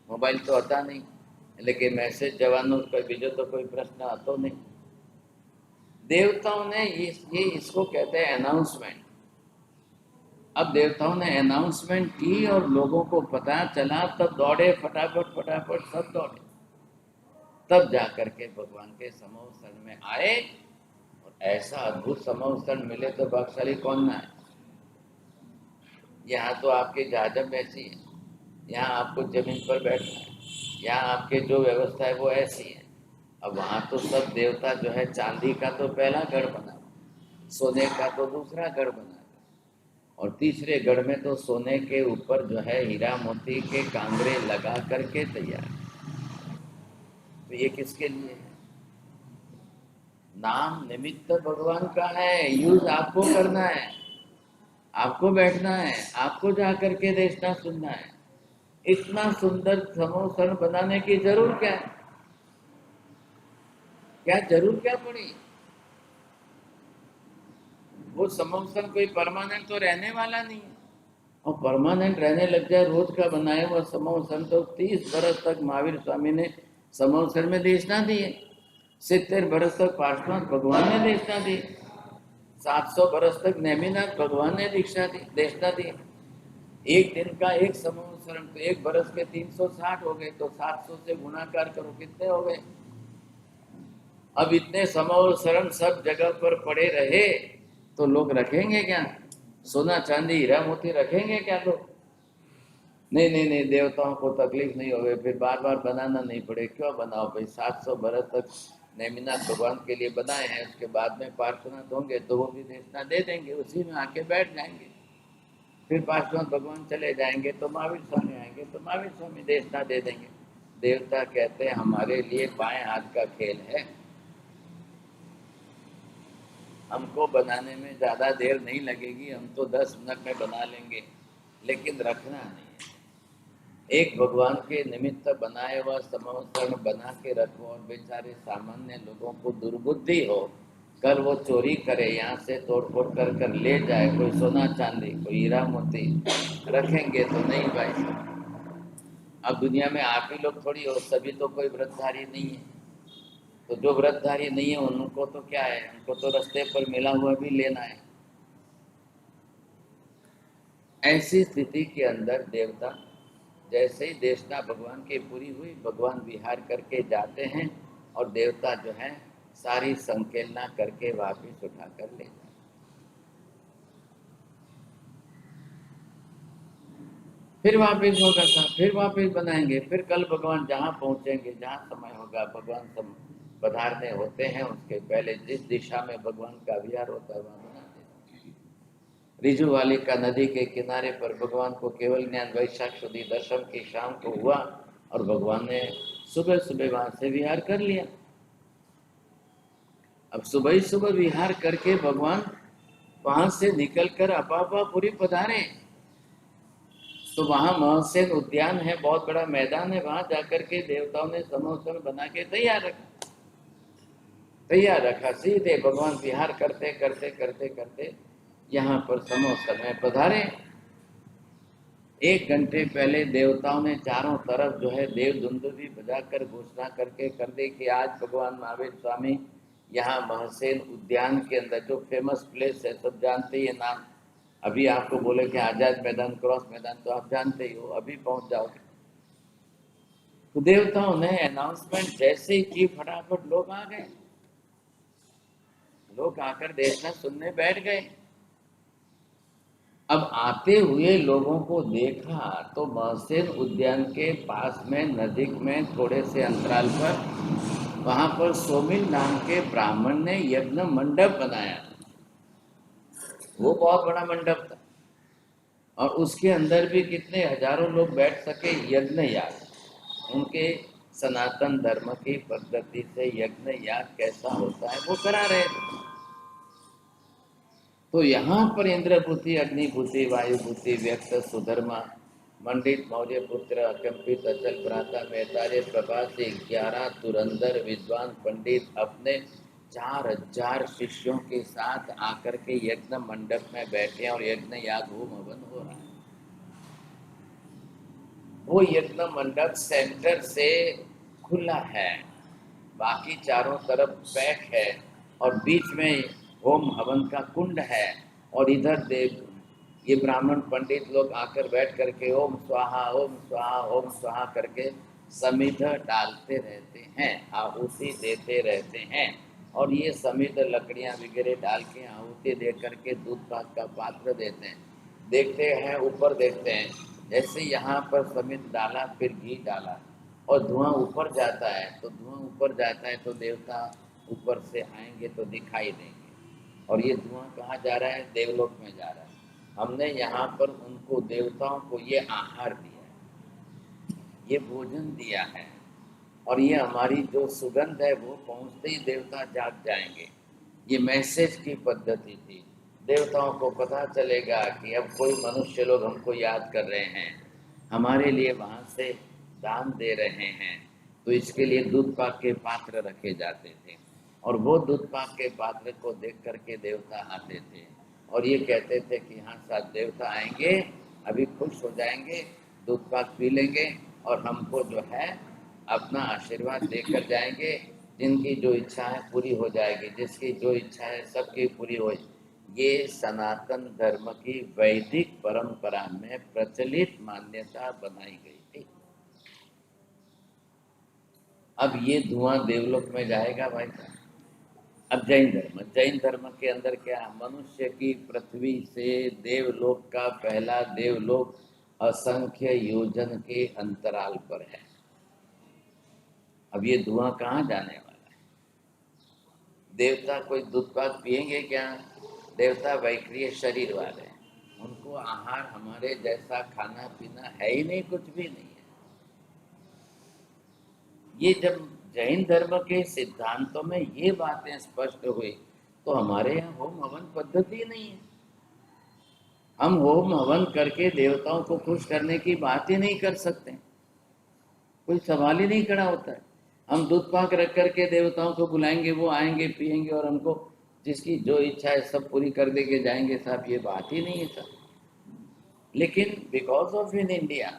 मोबाइल तो आता नहीं, लेकिन मैसेज जवानों पर भेजो तो कोई प्रश्न आता नहीं। देवताओं ने ये इसको कहते हैं अनाउंसमेंट। अब देवताओं ने अनाउंसमेंट की और लोगों को पता चला, तब दौड़े, फटाफट फटाफट सब दौड़े, तब जाकर के भगवान के समोसन में आए। और ऐसा अद्भुत समोसन मिले तो भाग्यशाली कौन ना है। यहाँ तो आपके जाजब ऐसी है, यहाँ आपको जमीन पर बैठना है, यहाँ आपके जो व्यवस्था है वो ऐसी है। अब वहाँ तो सब देवता जो है चांदी का तो पहला गढ़ बना, सोने का तो दूसरा गढ़ बना, और तीसरे गढ़ में तो सोने के ऊपर जो है हीरा मोती के कांगरे लगा करके तैयार। तो ये किसके लिए है? नाम निमित्त भगवान का है, यूज आपको करना है, आपको बैठना है, आपको जा करके देखना सुनना है। इतना सुंदर समोसन बनाने की जरूर क्या है? क्या जरूर क्या पड़ी? वो समोसन कोई परमानेंट तो रहने वाला नहीं है, और परमानेंट रहने लग जाए रोज का बनाया हुआ समोसन तो 30 बरस तक महावीर स्वामी ने समोसन में देशना दी है, 70 बरस तक पार्श्वनाथ भगवान ने देशना दी, 700 बरस तक नेमिनाथ भगवान ने दीक्षा दी, देशना दी। एक दिन का एक समोत्सरण तो एक बरस के 360 हो गए, तो 700 से गुणाकार करो, कितने हो गए। अब इतने समोत्सरण सब जगह पर पड़े रहे तो लोग रखेंगे क्या? सोना चांदी हीरा मोती रखेंगे क्या लोग? नहीं नहीं नहीं, देवताओं को तकलीफ नहीं होगी, फिर बार बार बनाना नहीं पड़े, क्यों बनाओ भाई। 700 बरस तक नेमिनाथ भगवान के लिए बनाए हैं, उसके बाद में पार्श्वनाथ होंगे तो वो भी देशना दे देंगे, उसी में आके बैठ जाएंगे। फिर पार्श्वनाथ भगवान चले जाएंगे तो महावीर स्वामी आएंगे तो महावीर स्वामी देशना दे देंगे। देवता कहते हैं हमारे लिए बाएं हाथ का खेल है, हमको बनाने में ज़्यादा देर नहीं लगेगी, हम तो 10 मिनट में बना लेंगे, लेकिन रखना नहीं है। एक भगवान के निमित्त बनाए हुआ समवस्त्र बना के रखो, और बेचारे सामान्य लोगों को दुर्बुद्धि हो, कल वो चोरी करे, यहाँ से तोड़ फोड़ कर कर ले जाए, कोई सोना चांदी कोई हीरा मोती, रखेंगे तो नहीं भाई। अब दुनिया में आप ही लोग थोड़ी हो, सभी तो कोई व्रतधारी नहीं है, तो जो व्रतधारी नहीं है उनको तो क्या है, उनको तो रास्ते पर मिला हुआ भी लेना है। ऐसी स्थिति के अंदर देवता जैसे ही देशना भगवान की पूरी हुई, भगवान विहार करके जाते हैं और देवता जो है सारी संकेलना करके वापिस उठा कर ले जाते। फिर वापिस होगा था, फिर वापिस बनाएंगे, फिर कल भगवान जहाँ पहुँचेंगे, जहाँ समय होगा, भगवान सब पधारने होते हैं, उसके पहले जिस दिशा में भगवान का विहार होता है वहाँ बना देते। रिजुवाली का नदी के किनारे पर भगवान को केवल ज्ञान वैशाख शुद्धि दशम की शाम को हुआ और भगवान ने सुबह सुबह वहां से विहार कर लिया। अब सुबह ही सुबह विहार करके भगवान वहां से निकलकर अपापापुरी पधारे, तो वहां महसेन उद्यान है, बहुत बड़ा मैदान है, वहां जाकर के देवताओं ने समोसन बना के तैयार रखा। सीधे भगवान विहार करते करते करते करते यहाँ पर समोसन में पधारे। 1 घंटे पहले देवताओं ने चारों तरफ जो है देव दुंदुभी बजाकर घोषणा करके कर दी कि आज भगवान महावीर स्वामी यहाँ महसेन उद्यान के अंदर, जो फेमस प्लेस है सब जानते ही है नाम। अभी आपको बोले कि आजाद मैदान, क्रॉस मैदान, तो आप जानते ही हो, अभी पहुंच जाओगे। तो देवताओं ने अनाउंसमेंट जैसे ही की, फटाफट लोग आ गए, लोग आकर देखना सुनने बैठ गए। अब आते हुए लोगों को देखा तो महसेन उद्यान के पास में नजदीक में थोड़े से अंतराल पर वहां पर सोमिल नाम के ब्राह्मण ने यज्ञ मंडप बनाया। वो बहुत बड़ा मंडप था और उसके अंदर भी कितने हजारों लोग बैठ सके। यज्ञ याग उनके सनातन धर्म की पद्धति से यज्ञ याग कैसा होता है वो करा रहे थे। तो यहाँ पर इंद्रभूति, अग्निभूति, वायुभूति, व्यक्त, सुधर्मा, मंडित, मौर्य पुत्र, अकंपित, अचल, भ्राता, मेहतार्य, प्रभासी, 11 तुरंदर विद्वान पंडित अपने 4000 शिष्यों के साथ आकर के यज्ञ मंडप में बैठे और यज्ञ याग होम हवन हो रहा है। वो यज्ञ मंडप सेंटर से खुला है, बाकी चारों तरफ पैक है और बीच में होम हवन का कुंड है। और इधर देव ये ब्राह्मण पंडित लोग आकर बैठ करके ओम स्वाहा ओम स्वाहा ओम स्वाहा करके समिध डालते रहते हैं, आहुति देते रहते हैं। और ये समिध लकड़ियां वगैरह डाल के आहुति दे करके दूध पाक का पात्र देते हैं। देखते हैं ऊपर, देखते हैं जैसे यहाँ पर समिध डाला, फिर घी डाला और धुआं ऊपर जाता है, तो धुआं ऊपर जाता है तो देवता ऊपर से आएंगे तो दिखाई देंगे। और ये धुआं कहाँ जा रहा है? देवलोक में जा रहा है। हमने यहाँ पर उनको देवताओं को ये आहार दिया है, ये भोजन दिया है, और ये हमारी जो सुगंध है वो पहुँचते ही देवता जाग जाएंगे। ये मैसेज की पद्धति थी। देवताओं को पता चलेगा कि अब कोई मनुष्य लोग हमको याद कर रहे हैं, हमारे लिए वहाँ से दान दे रहे हैं, तो इसके लिए दूध पाक के पात्र रखे जाते थे। और वो दूध पाक के पात्र को देख करके देवता आते थे और ये कहते थे कि हाँ साथ देवता आएंगे, अभी खुश हो जाएंगे, दूध पाक पी लेंगे और हमको जो है अपना आशीर्वाद देकर जाएंगे। जिनकी जो इच्छा है पूरी हो जाएगी, जिसकी जो इच्छा है सबकी पूरी हो ये सनातन धर्म की वैदिक परंपरा में प्रचलित मान्यता बनाई गई थी। अब ये धुआं देवलोक में जाएगा भाई साहब। अब जैन धर्म के अंदर क्या, मनुष्य की पृथ्वी से देवलोक का पहला देवलोक असंख्य योजन के अंतराल पर है। अब ये धुआं कहाँ जाने वाला है? देवता कोई दूध पाक पिएंगे क्या? देवता वैक्रिय शरीर वाले हैं, उनको आहार हमारे जैसा खाना पीना है ही नहीं, कुछ भी नहीं है। ये जब जैन धर्म के सिद्धांतों में ये बातें स्पष्ट हुई तो हमारे यहाँ होम हवन पद्धति नहीं है। हम होम हवन करके देवताओं को खुश करने की बात ही नहीं कर सकते, कोई सवाल ही नहीं खड़ा होता है। हम दूध पाक रख करके देवताओं को बुलाएंगे, वो आएंगे पिएंगे और हमको जिसकी जो इच्छा है सब पूरी कर दे के जाएंगे साहब, ये बात ही नहीं है सर। लेकिन because of in India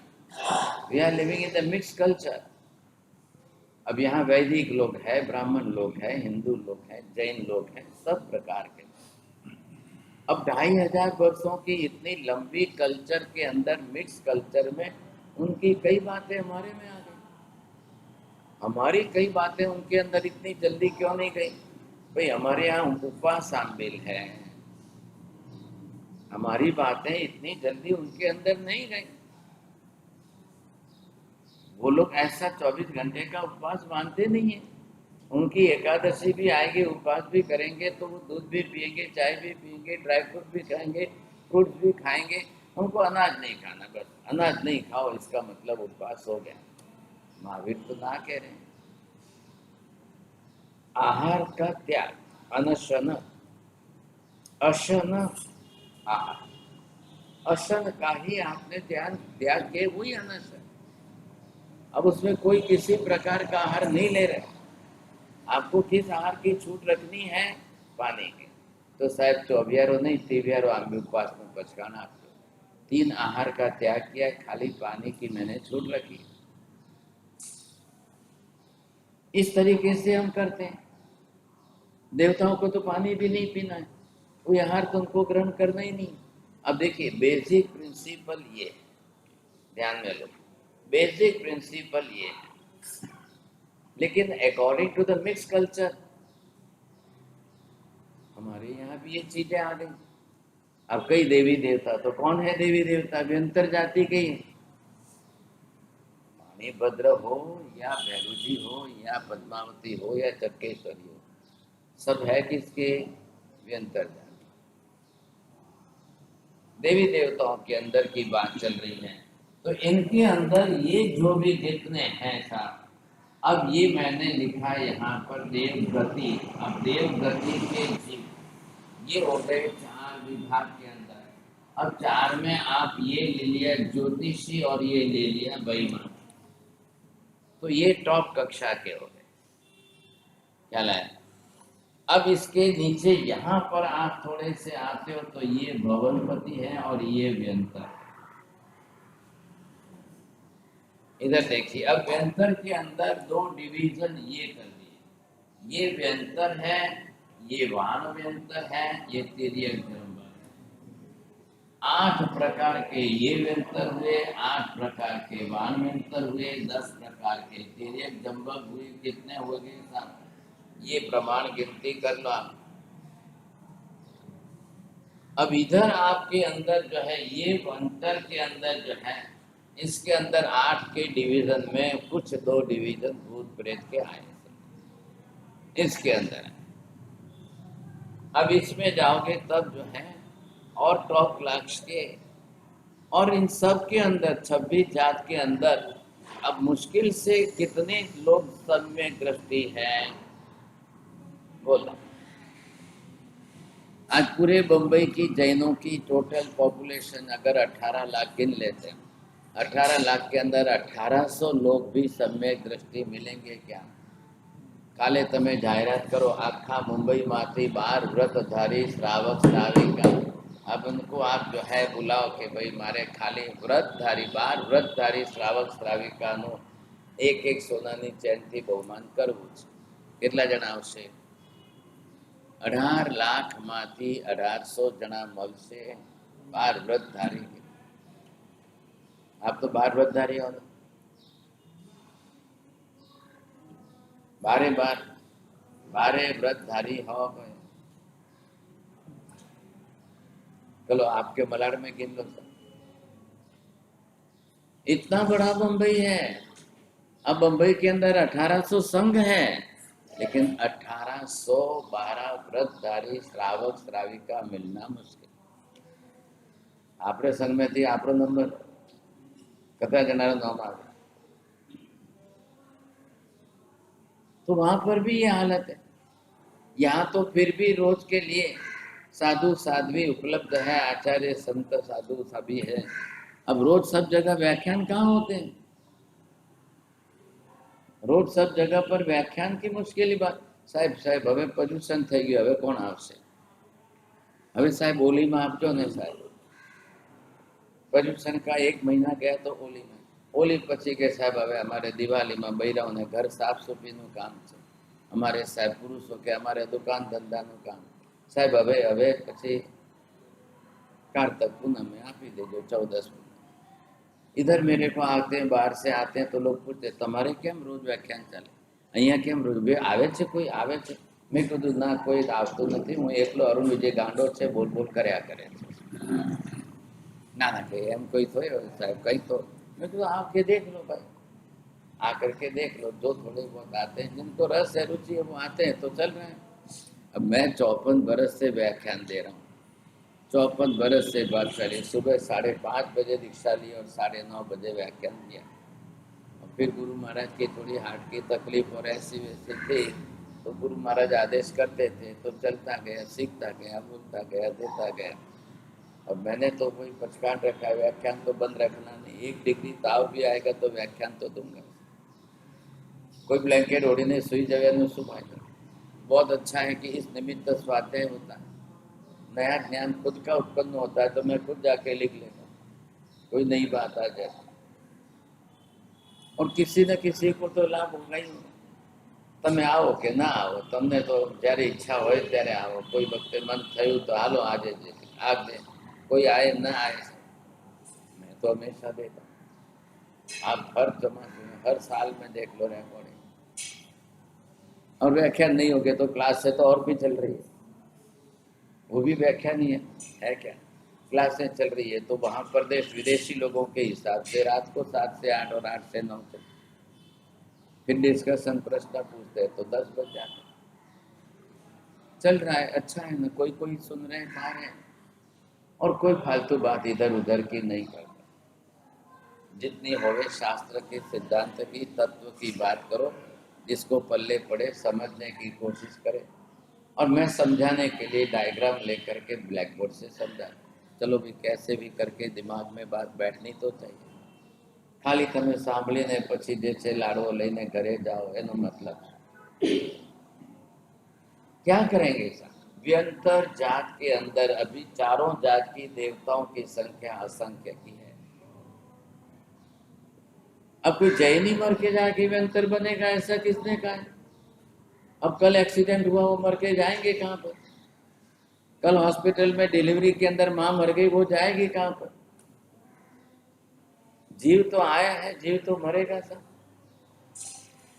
we are living in the mix culture. अब यहाँ वैदिक लोग हैं, ब्राह्मण लोग हैं, हिंदू लोग हैं, जैन लोग हैं, सब प्रकार के। अब 2500 वर्षों की इतनी लंबी कल्चर के अंदर, मिक्स कल्चर में, उनकी कई बातें हमारे में आ गई, हमारी कई बातें उनके अंदर इतनी जल्दी क्यों नहीं गई? भाई हमारे यहाँ उपवास शामिल है, हमारी बातें इतनी जल्दी उनके अंदर नहीं गई। वो लोग ऐसा 24 घंटे का उपवास मानते नहीं है। उनकी एकादशी भी आएगी, उपवास भी करेंगे तो वो दूध भी पिएंगे, चाय भी पिएंगे, ड्राई फ्रूट भी खाएंगे, फ्रूट्स भी खाएंगे। उनको अनाज नहीं खाना, बस अनाज नहीं खाओ इसका मतलब उपवास हो गया। महावीर तो ना कह रहे हैं। आहार का त्याग, अनशन, अशन आहार, अशन का ही आपने त्याग के वही अनशन। अब उसमें कोई किसी प्रकार का आहार नहीं ले रहे। आपको किस आहार की छूट रखनी है? पानी की। तो साहब 24 नहीं 23 आम उपवास में पचकाना आपको 3 आहार का त्याग किया, खाली पानी की मैंने छूट रखी। इस तरीके से हम करते हैं। देवताओं को तो पानी भी नहीं पीना है, कोई आहार तो उनको ग्रहण करना ही नहीं। अब देखिए बेसिक प्रिंसिपल ये है, ध्यान में लो, बेसिक प्रिंसिपल ये है। लेकिन according to the mix culture हमारे यहाँ भी ये चीजें आ गई। अब कई देवी देवता, तो कौन है देवी देवता? व्यंतर जाति के ही। पानीभद्र हो या भैरू जी हो या पद्मावती हो या चक्केश्वरी हो, सब है किसके? व्यंतर जाति। देवी देवताओं के अंदर की बात चल रही है, तो इनके अंदर ये जो भी जितने हैं साहब, अब ये मैंने लिखा यहाँ पर देवगति। अब देवगति के जीव ये हो गए 4 विभाग के अंदर। अब 4 में आप ये ले लिया ज्योतिषी और ये ले लिया बेईमान, तो ये टॉप कक्षा के हो गए। क्या लाया? अब इसके नीचे यहाँ पर आप थोड़े से आते हो तो ये भवनपति है और ये व्यंतर है। इधर देखिए, अब व्यंतर के अंदर 2 डिवीजन ये कर दिए, ये व्यंतर है, ये वान व्यंतर है, ये तिर्यक जंबर है। 8 प्रकार के ये व्यंतर हुए, 8 प्रकार के वान व्यंतर हुए, 10 प्रकार के तिर्यक जंबक हुए। कितने हो गए साहब? ये प्रमाण गिनती कर लो आप। अब इधर आपके अंदर जो है ये व्यंतर के अंदर जो है, इसके अंदर 8 के डिवीजन में कुछ 2 डिवीजन भूत प्रेत के आए इसके अंदर। अब इसमें जाओगे तब जो है और टॉप क्लास के, और इन सब के अंदर 26 जात के अंदर अब मुश्किल से कितने लोग सम्यक दृष्टि है? बोलो। आज पूरे बम्बई की जैनों की टोटल पॉपुलेशन अगर 18 लाख गिन लेते हैं, 18 लाख के अंदर 1800 लोग भी सम्यक दृष्टि मिलेंगे क्या? काले तमे जाहिरात करो आखा मुंबई माथी 12 व्रतधारी श्रावक श्राविका। अब उनको आप जो है बुलाओ कि भाई मारे खाली व्रतधारी 12 व्रतधारी श्रावक श्राविका नो एक सोनानी चैन थी बहुमान करवू। કેટલા જણા આવશે? 18 લાખ માંથી 1800 જણા મળશે 12 વ્રતધારી। आप तो 12 व्रतधारी हो, 12 व्रतधारी हो गए। चलो आपके मलाड में गिन लो सब। इतना बड़ा बंबई है। अब बंबई के अंदर 1800 संघ है, लेकिन 1812 व्रतधारी श्रावक श्राविका मिलना मुश्किल। आपरे संघ में थी आपरो नंबर कतरा जनारो नाम आवे, तो वहां पर भी ये हालत है। यहाँ तो फिर भी रोज के लिए साधु साध्वी उपलब्ध है, आचार्य संत साधु सभी है। अब रोज सब जगह व्याख्यान कहाँ होते हैं? रोज सब जगह पर व्याख्यान की मुश्किल बात। साहेब साहेब हमें प्रदूषण થઈ ગયું, હવે કોણ આવશે? હવે સાહેબ ઓલીમાં આપજો ને સાહેબ। प्रदूषण का 1 महीना गया तो ओली में, ओली પછી કે સાહેબ હવે અમારે દિવાળીમાં બૈરાઓને ઘર સાફ સફાઈનું કામ છે, અમારે સાહેબ પુરુષો કે અમારે દુકાન ધંધાનું કામ સાહેબ હવે પછી कार्तिक पूनम में आप ही दे दो 14 में। इधर मेरे को आते हैं, बाहर से आते हैं तो लोग पूछते तुम्हारे केम रोज व्याख्यान चले, अहिया केम रोज बे आवे छे, कोई आवे छे? मैं कीधुं ना कोई आवतुं नथी, हूँ एकलो अरुण विजय गांडो छे, बोल बोल कर्या करे छे। ना ना के एम कोई थोड़ी साहब कहीं तो मैं कीधुं आके देख लो भाई, आकर के देख लो। जो थोड़े बहुत आते हैं, जिनको रस है रुचि है वो आते हैं तो चल रहे हैं। अब मैं 54 बरस से व्याख्यान दे रहा हूँ, 54 बरस से बात करें। सुबह 5:30 बजे दीक्षा ली और 9:30 बजे व्याख्यान दिया। और फिर गुरु महाराज की थोड़ी हार्ट की तकलीफ और ऐसी वैसी थी, तो गुरु महाराज आदेश करते थे तो चलता गया, सीखता गया, बोलता गया, देता गया। और मैंने तो कोई पचकान रखा है, व्याख्यान तो बंद रखना नहीं। 1 डिग्री ताव भी आएगा तो व्याख्यान तो दूंगा। कोई ब्लैंकेट ओढ़ीने सुई जगह શું फायदा। बहुत अच्छा है कि इस निमित्त स्वाध्याय होता है, नया ज्ञान खुद का उत्पन्न होता है, तो मैं खुद जाके लिख लेता हूँ, कोई नई बात आ जाए। और किसी न किसी को तो लाभ होगा ही। તમે આવો કે ના આવો, તમને તો જ્યારે ઈચ્છા હોય ત્યારે આવો। કોઈ વખતે મન થયું તો હાલો આજે જ આજે, कोई आए ना आए, मैं तो हमेशा देता हूँ। आप हर जमा हर साल में देख लो रिकॉर्डिंग। और व्याख्यान नहीं हो गए तो क्लास से तो और भी चल रही है, वो भी व्याख्यान ही है क्या? क्लासें चल रही है तो वहाँ प्रदेश विदेशी लोगों के हिसाब से रात को 7 से 8 और 8 से 9 तक। फिर डिस्कशन प्रश्न पूछते हैं तो 10 बज जाते। चल रहा है, अच्छा है ना। कोई कोई सुन रहे हैं, खा रहे हैं, और कोई फालतू बात इधर उधर की नहीं करता। जितनी होवे शास्त्र के सिद्धांत की, तत्व की बात करो, जिसको पल्ले पड़े समझने की कोशिश करे। और मैं समझाने के लिए डायग्राम लेकर के ब्लैक बोर्ड से समझा। चलो भी कैसे भी करके दिमाग में बात बैठनी तो चाहिए। खाली तमे सांभळीने पछी जे छे लाडવો लईने घरे जाओ, एनो मतलब क्या करेंगे? व्यंतर जात के अंदर अभी चारों जात की देवताओं की संख्या असंख्य की है। अब कोई जैनी मर के जाके व्यंतर बनेगा, ऐसा किसने कहा है? अब कल एक्सीडेंट हुआ, वो मर के जाएंगे कहाँ पर? कल हॉस्पिटल में डिलीवरी के अंदर मां मर गई, वो जाएगी कहाँ पर? जीव तो आया है, जीव तो मरेगा सब।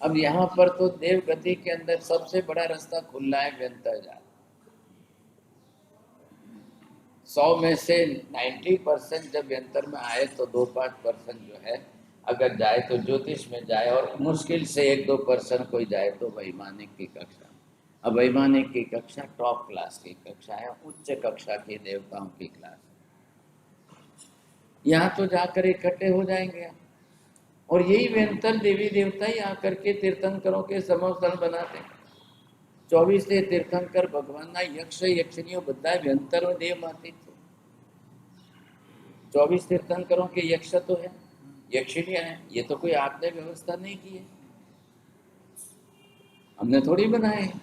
अब यहाँ पर तो देव गति के अंदर सबसे बड़ा रास्ता खुला है व्यंतर जात। 100 में से 90% जब व्यंतर में आए तो 2-5% जो है अगर जाए तो ज्योतिष में जाए, और मुश्किल से 1-2% कोई जाए तो वैमानिक की कक्षा। अब वैमानिक की कक्षा टॉप क्लास की कक्षा है, उच्च कक्षा की देवताओं की क्लास है। यहाँ तो जाकर इकट्ठे हो जाएंगे, और यही व्यंतर देवी देवता ही आकर के तीर्थंकरों के समोसन बनाते हैं। 24 तीर्थंकर भगवान यक्ष यक्षिणीओ बधा व्यंतर देव माती थे। 24 तीर्थंकरों के यक्ष तो है, यक्षिणियां है। ये तो कोई आपने व्यवस्था नहीं की है, हमने थोड़ी बनाए हैं।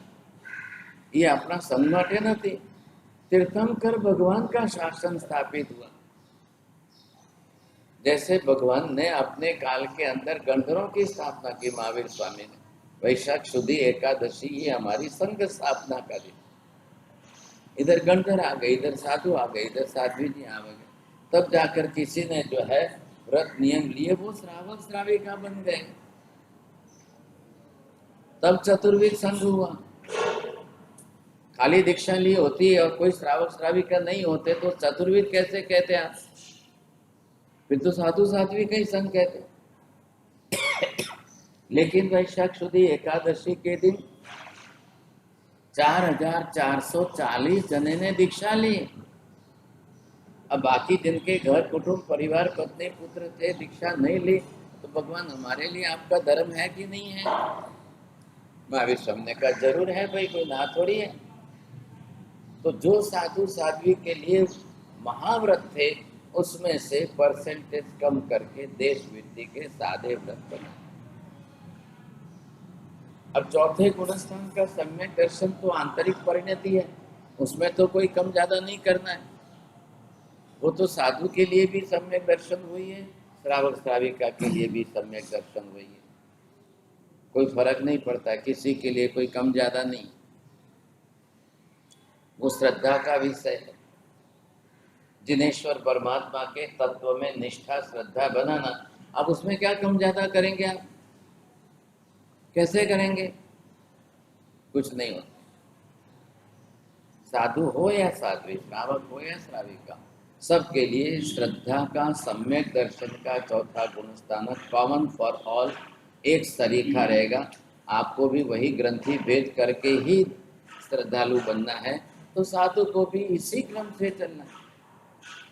ये अपना सन्माटे नहीं, तीर्थंकर भगवान का शासन स्थापित हुआ। जैसे भगवान ने अपने काल के अंदर गंधर्वों की स्थापना की, महावीर स्वामी ने वैशाख शुद्धि एकादशी ये हमारी संघ स्थापना का दिन। इधर गणधर आ गए, इधर साधु आ गए, इधर साध्वी जी आ गए। तब जाकर किसी ने जो है व्रत नियम लिए, वो श्रावक श्राविका बन गए। तब चतुर्वेद संघ हुआ। खाली दीक्षा ली होती और कोई श्रावक श्राविका नहीं होते तो चतुर्वेद कैसे कहते आप? फिर तो साधु साध्वी का ही संघ कहते। लेकिन वैशाख शुद्धि एकादशी के दिन 4440 जने ने दीक्षा ली। अब बाकी जिनके घर कुटुंब परिवार पत्नी पुत्र थे दीक्षा नहीं ली, तो भगवान हमारे लिए आपका धर्म है कि नहीं है? महावीर स्वामी ने कहा जरूर है भाई, कोई ना थोड़ी है। तो जो साधु साध्वी के लिए महाव्रत थे उसमें से परसेंटेज कम करके देश वृद्धि के सादे व्रत बना। अब चौथे गुणस्थान का सम्यक दर्शन तो आंतरिक परिणति है, उसमें तो कोई कम ज्यादा नहीं करना है। वो तो साधु के लिए भी सम्यक दर्शन हुई है, श्रावक श्राविका के लिए भी सम्यक दर्शन हुई है। कोई फर्क नहीं पड़ता, किसी के लिए कोई कम ज्यादा नहीं। वो श्रद्धा का विषय है। जिनेश्वर परमात्मा के तत्व में निष्ठा श्रद्धा बनाना। अब उसमें क्या कम ज्यादा करेंगे आप? कैसे करेंगे? कुछ नहीं होता। साधु हो या साध्वी, श्रावक हो या श्राविका, सबके लिए श्रद्धा का सम्यक दर्शन का चौथा गुणस्थानक कॉमन फॉर ऑल एक सरीखा रहेगा। आपको भी वही ग्रंथि भेद करके ही श्रद्धालु बनना है, तो साधु को भी इसी क्रम से चलना है।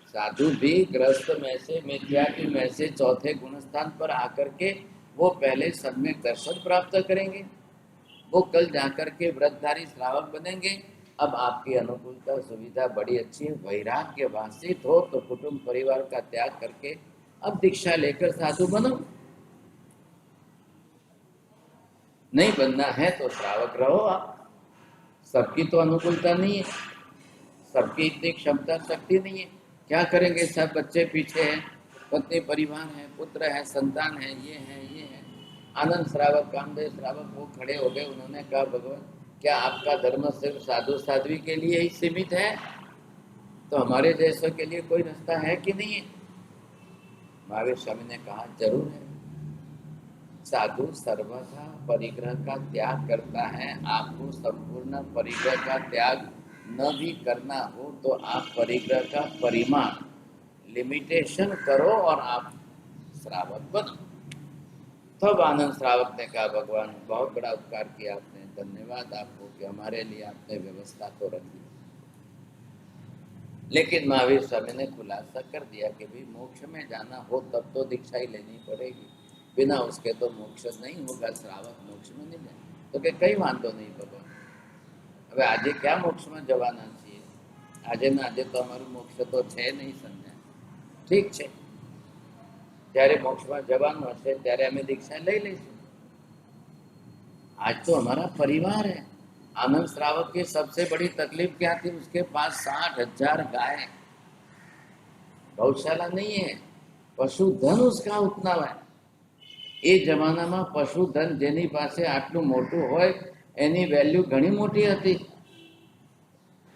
साधु भी गृहस्थ में से मिथ्यात्व में से चौथे गुणस्थान पर आकर के वो पहले सम्यक दर्शन प्राप्त करेंगे, वो कल जाकर के व्रतधारी श्रावक बनेंगे। अब आपकी अनुकूलता सुविधा बड़ी अच्छी है, वैराग्य वासित हो तो कुटुंब परिवार का त्याग करके अब दीक्षा लेकर साधु बनो। नहीं बनना है तो श्रावक रहो आप। सबकी तो अनुकूलता नहीं है, सबकी इतनी क्षमता शक्ति नहीं है। क्या करेंगे? सब बच्चे पीछे हैं, पत्नी परिवार है, पुत्र है, संतान है, ये है ये है। आनंद श्रावक कामदेव श्रावक वो खड़े हो गए, उन्होंने कहा भगवान क्या आपका धर्म सिर्फ साधु साध्वी के लिए ही सीमित है? तो हमारे जैसों के लिए कोई रास्ता है कि नहीं है? महावीर स्वामी ने कहा जरूर है। साधु सर्वथा परिग्रह का त्याग करता है। आपको संपूर्ण परिग्रह का त्याग न भी करना हो तो आप परिग्रह का परिमाण लिमिटेशन करो और आप श्रावक बनो। तब आनंद श्रावक ने कहा भगवान बहुत बड़ा उपकार किया आपने, धन्यवाद आपको कि हमारे लिए आपने व्यवस्था तो रखी। लेकिन महावीर स्वामी ने खुलासा कर दिया कि भी मोक्ष में जाना हो तब तो दीक्षा ही लेनी पड़ेगी, बिना उसके तो मोक्ष नहीं होगा। श्रावक मोक्ष में नहीं जाए तो कई वांधो नहीं भगवान। હવે આજે क्या मोक्ष में जवाना છીએ? આજે ને આજે તો અમારું મોક્ષ તો છે નહીં સમજાય। ઠીક છે, જ્યારે મોક્ષમાં જવાનું હશે ત્યારે અમે દીક્ષા લઈ લઈશું। आज तो हमारा परिवार है। आनंद श्रावक की सबसे बड़ी तकलीफ क्या थी? उसके पास 60,000 गाय, गौशाला नहीं है, पशुधन उसका उतना है। એ જમાનામાં પશુધન જેની પાસે આટલું મોટું હોય એની વેલ્યુ ઘણી મોટી હતી,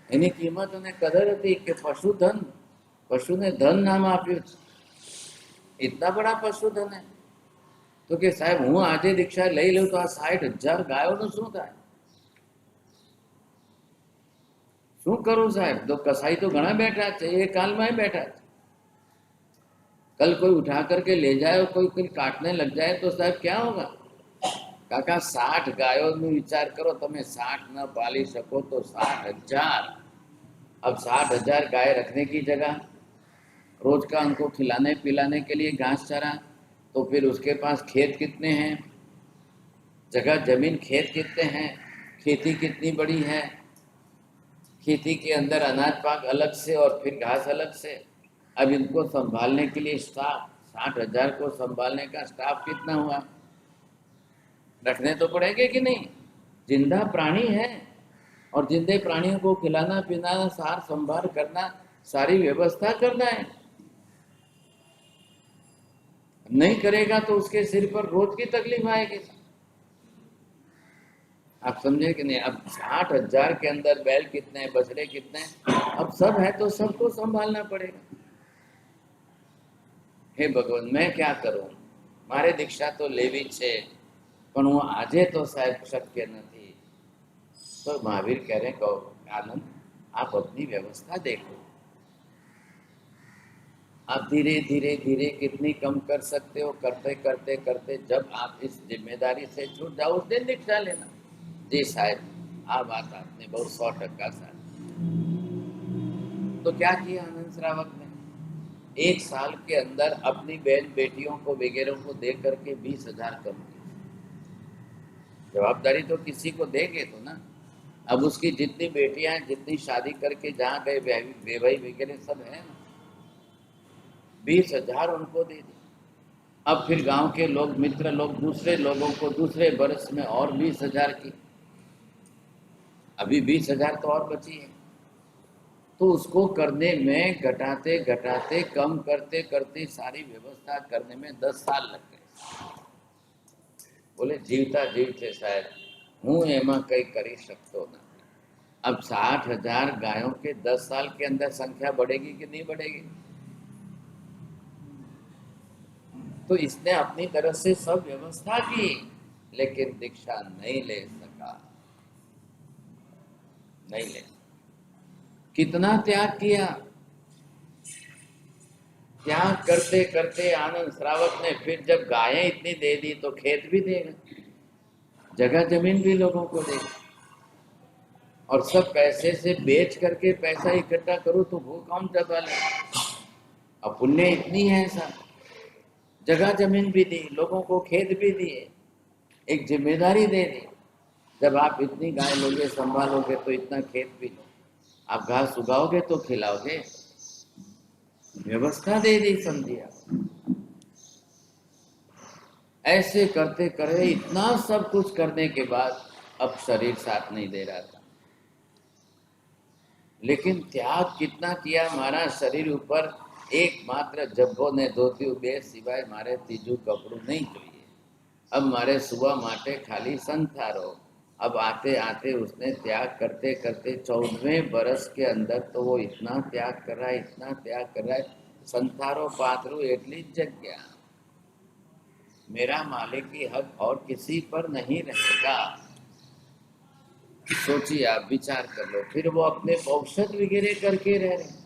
એની કિંમત અને કદર હતી કે પશુધન, પશુને ધન નામ આપ્યું છે। इतना बड़ा पशुधन है तो कि साहेब हूँ આજે दीक्षा લઈ લઉં તો આ 60,000 ગાયોનું શું થાય? શું કરું સાહેબ? તો કસાઈ તો ઘણા બેઠા છે, એ કાલમાં બેઠા છે। कल कोई उठा करके ले जाए, कोई काटने लग जाए तो साहब क्या होगा? काका 60 गायों में विचार करो, तुम्हें 60 न पाली सको तो 60,000। अब 60,000 गाय रखने की जगह रोज का उनको खिलाने पिलाने के लिए घास चारा, तो फिर उसके पास खेत कितने हैं, जगह जमीन खेत कितने हैं, खेती कितनी बड़ी है, खेती के अंदर अनाज पाक अलग से और फिर घास अलग से। अब इनको संभालने के लिए स्टाफ, 60,000 को संभालने का स्टाफ कितना हुआ? रखने तो पड़ेंगे कि नहीं? जिंदा प्राणी है और जिंदे प्राणियों को खिलाना पिलाना, सार संभाल करना, सारी व्यवस्था करना है। नहीं करेगा तो उसके सिर पर रोज की तकलीफ आएगी। आप समझे कि नहीं? अब 60,000 के अंदर बैल कितने हैं, बछड़े कितने हैं, अब सब है तो सबको संभालना पड़ेगा। हे भगवान, मैं क्या करूं? मारे दीक्षा तो लेवी छे, पण હું આજે તો સાહેબ શક્ય નથી। तो महावीर कह रहे कहो आनंद, आप अपनी व्यवस्था देखो। आप धीरे धीरे धीरे कितनी कम कर सकते हो, करते करते करते जब आप इस जिम्मेदारी से छूट जाओ उस दिन दीक्षा लेना। जी साहब, आ बात आपने बहुत 100% साथ। तो क्या किया आनंद श्रावक ने? 1 साल के अंदर अपनी बहन बेटियों को वगैरह को दे करके 20,000 कम किए। जवाबदारी तो किसी को देंगे तो ना। अब उसकी जितनी बेटियां हैं, जितनी शादी करके जहाँ गए बेभाई वगैरह सब है ना, 20,000 उनको दे दी। अब फिर गांव के लोग, मित्र लोग, दूसरे लोगों को दूसरे वर्ष में और 20,000 की, अभी 20,000 तो और बची है। तो उसको करने में घटाते घटाते कम करते करते सारी व्यवस्था करने में 10 साल लग गए। बोले जीवता जीव थे साहब, हूँ एमा कई करी सकतो ना। अब 60,000 गायों के 10 साल के अंदर संख्या बढ़ेगी कि नहीं बढ़ेगी? तो इसने अपनी तरफ से सब व्यवस्था की, लेकिन दीक्षा नहीं ले सका, नहीं ले। कितना त्याग किया? त्याग करते करते आनंद श्रावक ने फिर जब गायें इतनी दे दी तो खेत भी देगा, जगह जमीन भी लोगों को देगा, और सब पैसे से बेच करके पैसा इकट्ठा करो तो वो कौन दबा ले? अब पुण्य इतनी है ऐसा, जगह जमीन भी दी, लोगों को खेत भी दिए, एक जिम्मेदारी दे दी। जब आप इतनी गाय लोगे, संभालोगे तो इतना खेत भी लो, आप घास उगाओगे तो खिलाओगे, व्यवस्था दे दी, समझिए। ऐसे करते करे इतना सब कुछ करने के बाद अब शरीर साथ नहीं दे रहा था, लेकिन त्याग कितना किया मारा शरीर ऊपर। एकमात्र जब्बो ने धोती बे सिवाय मारे तीजू कपड़ू नहीं चाहिए। अब मारे सुबह माटे खाली संथारो। अब आते आते उसने त्याग करते करते 14वें बरस के अंदर तो वो इतना त्याग कर रहा है, इतना त्याग कर रहा है, संथारो पात्रू एटली जग्या, मेरा मालिक की हक और किसी पर नहीं रहेगा। सोचिए, आप विचार कर लो। फिर वो अपने औषध वगैरह करके रह रहे,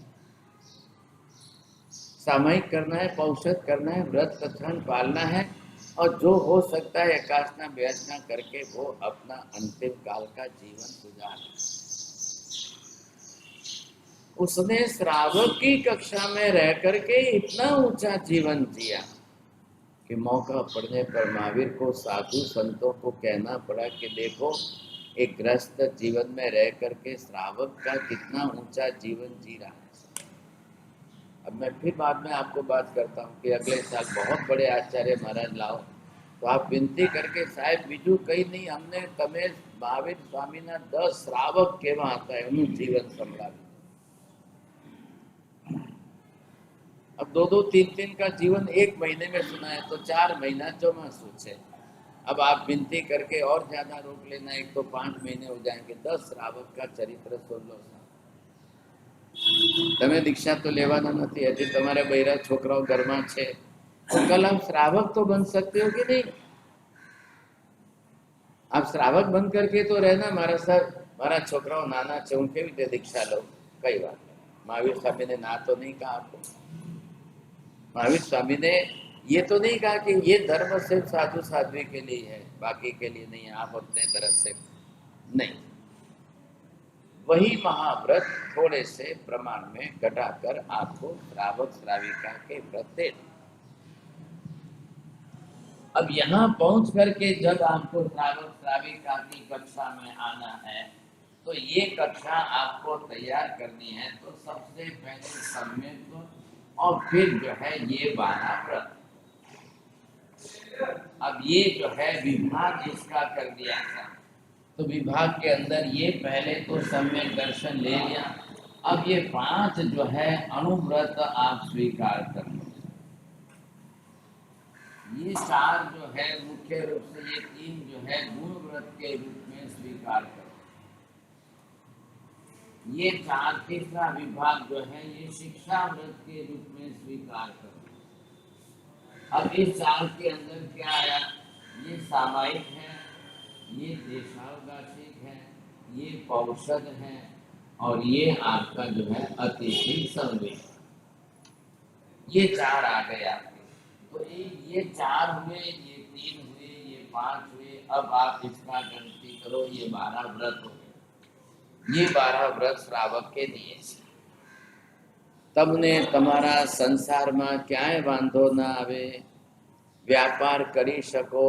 सामयिक करना है, पौषध करना है, व्रत कथन पालना है, और जो हो सकता है एकासना बेचना करके वो अपना अंतिम काल का जीवन गुजार। उसने श्रावक की कक्षा में रह करके इतना ऊंचा जीवन जिया कि मौका पड़ने पर महावीर को, साधु संतों को कहना पड़ा कि देखो, एक ग्रस्त जीवन में रह करके श्रावक का कितना ऊंचा जीवन जी रहा है। अब मैं फिर बाद में आपको बात करता हूँ कि अगले साल बहुत बड़े आचार्य महाराज लाओ, तो आप विनती करके साहेब बीजू कहीं नहीं, हमने तमें महावीर स्वामी ना 10 श्रावक केवा आता है उन्हें जीवन संभाल। अब 2-2, 3-3 का जीवन 1 महीने में सुना है तो 4 महीना चौमासू है। अब आप विनती करके और ज्यादा रोक लेना, एक तो 5 महीने हो जाएंगे, 10 श्रावक का चरित्र सुन लो। તમે दीक्षा तो लेवाना नहीं, हजी तमारे बૈरा छोकराओ घर में है, तो कल आप श्रावक तो बन सकते हो कि नहीं? आप श्रावक बन करके तो रहना, मारा सर मारा छोकराओ नाना है, हूँ केवी रीते दीक्षा लो, कई बात नहीं। महावीर स्वामी ने ना तो नहीं कहा आपको, महावीर स्वामी ने ये तो नहीं कहा कि ये धर्म सिर्फ साधु साध्वी के लिए है, बाकी के लिए नहीं है, आप अपने तरफ से नहीं। वही महाव्रत थोड़े से प्रमाण में घटाकर आपको श्रावक श्राविका के व्रत दे। अब यहाँ पहुंच करके जब आपको श्रावक श्राविका की कक्षा में आना है, तो ये कक्षा आपको तैयार करनी है। तो सबसे पहले सम्यक और फिर जो है ये 12 व्रत। अब ये जो है विभाग इसका कर दिया था, तो विभाग के अंदर ये पहले तो सम्यक दर्शन ले लिया। अब ये 5 जो है अनुव्रत आप स्वीकार कर लो। ये 4 जो है मुख्य रूप से, ये 3 जो है गुण व्रत व्रत के रूप में स्वीकार करो। ये चार तीसरा विभाग जो है ये शिक्षा व्रत के रूप में स्वीकार करो। अब इस चार के अंदर क्या आया, ये सामायिक है, ये देशावकाशिक है, ये पौषध है और ये आपका जो है अतिथि संवेद, ये चार आ गए आपके। तो ये चार हुए, ये तीन हुए, ये पांच हुए। अब आप इसका गिनती करो, ये 12 व्रत हो गए। ये 12 व्रत श्रावक के दिए। तमने तमारा संसार में क्यांय वांधो ना आवे, व्यापार करी शको,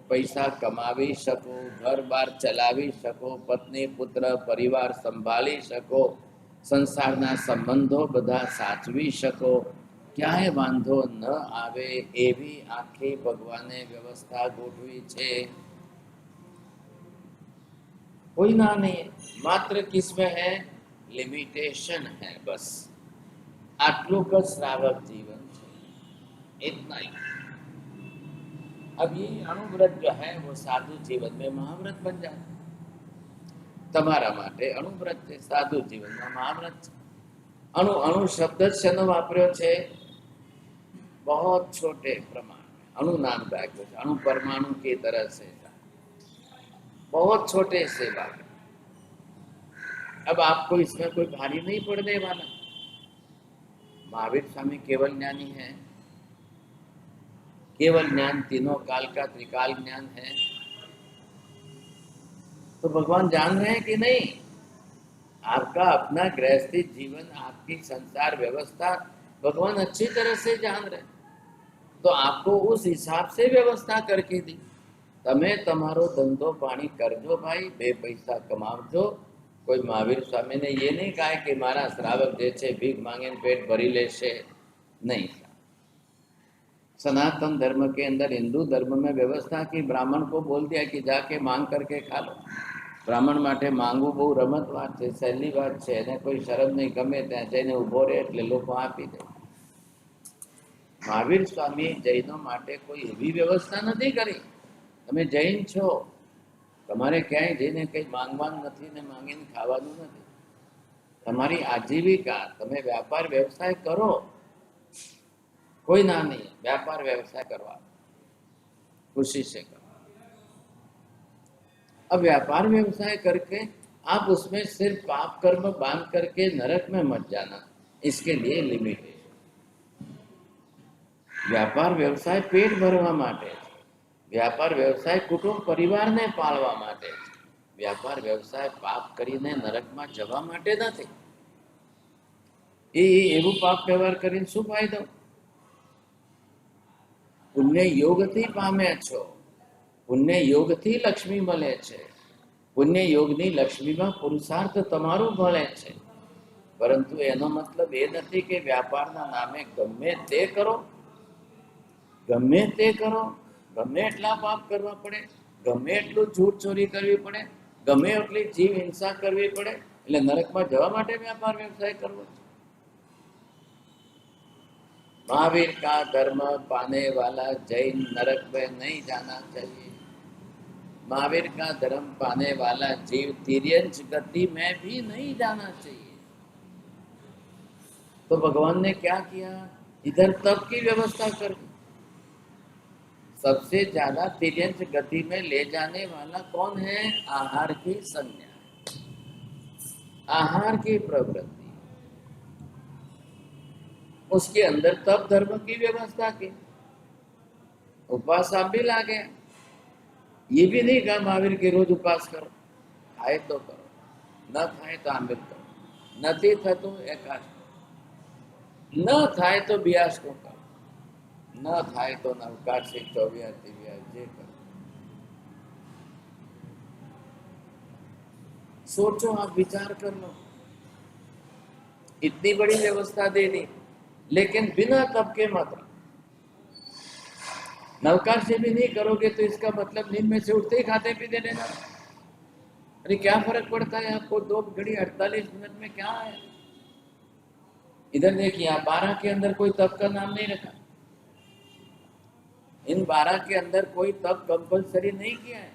पैसा कमावी शको, घर बार चलावी शको, पत्नी पुत्र परिवार संभाली शको, संसारना संबंधो बधा साचवी शको, क्यांय वांधो न आवे एवी आखी भगवाने व्यवस्था गोठवी छे। कोई ना नहीं, मात्र किसमें है, लिमिटेशन है। बस आटलू का श्रावक जीवन है, इतना ही। अब ये अणुव्रत जो है वो साधु जीवन में महाव्रत बन जाता है। तमारा माटे अणुव्रत है, साधु जीवन में महाव्रत। अणु अणु शब्द शनो वापर्यो छे बहुत छोटे प्रमाण में। अणु नाम का एक अणु परमाणु की तरह से बहुत छोटे से बात। अब आपको इसमें कोई भारी नहीं पड़ने वाला। महावीर स्वामी केवल ज्ञानी है, केवल ज्ञान तीनों काल का त्रिकाल ज्ञान है। तो भगवान जान रहे हैं कि नहीं, आपका अपना गृहस्थी जीवन, आपकी संसार व्यवस्था भगवान अच्छी तरह से जान रहे। तो आपको उस हिसाब से व्यवस्था करके दी। तमे तमारो धंधो पानी करजो भाई, बे पैसा कमावजो। कोई महावीर स्वामी ने ये नहीं कहा कि मारा श्रावक जे छे भीख मांगे पेट भरी लेशे, नहीं। सनातन धर्म के अंदर, हिंदू धर्म में व्यवस्था की, ब्राह्मण को बोल दिया कि जाके मांग करके खा लो। ब्राह्मण माटे मांगવું બહુ રમત વાત છે, સહેલી વાત છે, એને કોઈ શરમ નહીં, ગમે ત્યાં જઈને ઊભો રહે એટલે લોકો આપી દે। મહાવીર સ્વામી જૈનો માટે કોઈ એવી વ્યવસ્થા નથી કરી। તમે જૈન છો, તમારે ક્યાંય જઈને કંઈ માંગવાનું નથી ને માંગીને ખાવાનું નથી। તમારી આજીવિકા, તમે વ્યાપાર વ્યવસાય કરો, कोई ना नहीं, व्यापार व्यवसाय करवा खुशी से करो। अब व्यापार व्यवसाय करके आप उसमें सिर्फ पाप कर्म बांध करके नरक में मत जाना, इसके लिए लिमिटेशन। व्यापार व्यवसाय पेट भरवा माटे, व्यापार व्यवसाय कुटुंब परिवार ने पालवा माटे, व्यापार व्यवसाय पाप करीने नरक में जवा माटे नथी। एवं पाप व्यवहार करीने शुं फायदो? पुण्य योग थी पामे छो, पुण्य योग थी लक्ष्मी मळे छे। पुण्य योग नी लक्ष्मी में पुरुषार्थ तमारू मळे छे, परंतु एनो मतलब ए नथी के व्यापार ना नामे गमे ते करो, गमे ते करो, गमे एटला पाप करवा पड़े, गमे एटलू झूठ चोरी करवी पड़े, गमे एटली जीव हिंसा करवी पड़े, એટલે નરક માં જવા માટે व्यापार व्यवसाय करवो। महावीर का धर्म पाने वाला जैन नरक में नहीं जाना चाहिए। महावीर का धर्म पाने वाला जीव तिर्यंच गति में भी नहीं जाना चाहिए। तो भगवान ने क्या किया, इधर तप की व्यवस्था कर दी। सबसे ज्यादा तिर्यंच गति में ले जाने वाला कौन है? आहार की संज्ञा, आहार की प्रवृत्ति, उसके अंदर तप धर्म की व्यवस्था की। उपवास आप भी ला गया, ये भी नहीं कहा महावीर के रोज उपवास करो, खाए तो करो, न खाए तो अमृत करो, नथी थतो एकाश करो, न थाय तो बियास को करो, न थाय तो नवकाशी 24 जे करो। सोचो, आप विचार कर लो, इतनी बड़ी व्यवस्था दे दी, लेकिन बिना तप के मत। नवकार से भी नहीं करोगे तो इसका मतलब नींद में से उठते ही खाते पीते रहना। अरे क्या फर्क पड़ता है आपको? 2 घड़ी 48 मिनट में क्या है? इधर देखिए, आप 12 के अंदर कोई तप का नाम नहीं रखा। इन 12 के अंदर कोई तप कंपलसरी नहीं किया है।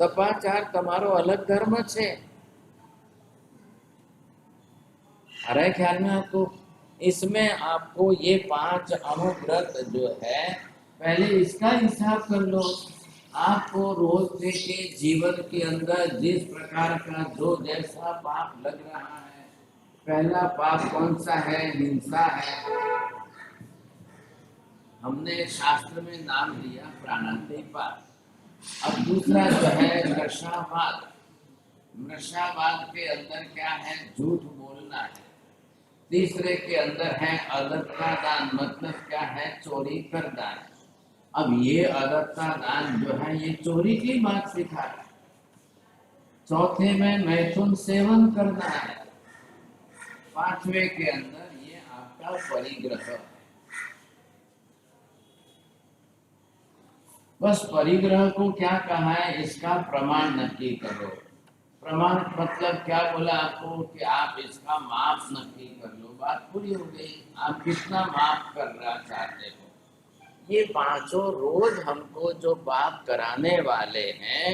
तपाचार તમારો अलग धर्म છે। आ रहा है ख्याल में आपको? इसमें आपको ये 5 अनुव्रत जो है, पहले इसका हिसाब कर लो। आपको रोज के जीवन के अंदर जिस प्रकार का जो जैसा पाप लग रहा है, पहला पाप कौन सा है? हिंसा है। हमने शास्त्र में नाम दिया प्राणांतिक पाप। अब दूसरा जो है नशावाद। नशावाद के अंदर क्या है? झूठ बोलना है। तीसरे के अंदर है अदत्ता दान, मतलब क्या है? चोरी करना है। अब ये अदत्ता दान जो है ये चोरी की बात सिखा है। चौथे में मैथुन सेवन करना है। पांचवे के अंदर ये आपका परिग्रह है। बस परिग्रह को क्या कहा है? इसका प्रमाण नक्की करो। प्रमाण मतलब क्या बोला आपको कि आप इसका माप नक्की कर लो, बात पूरी हो गई। आप कितना माप करना चाहते हो? ये पांचों रोज हमको जो पाप कराने वाले हैं,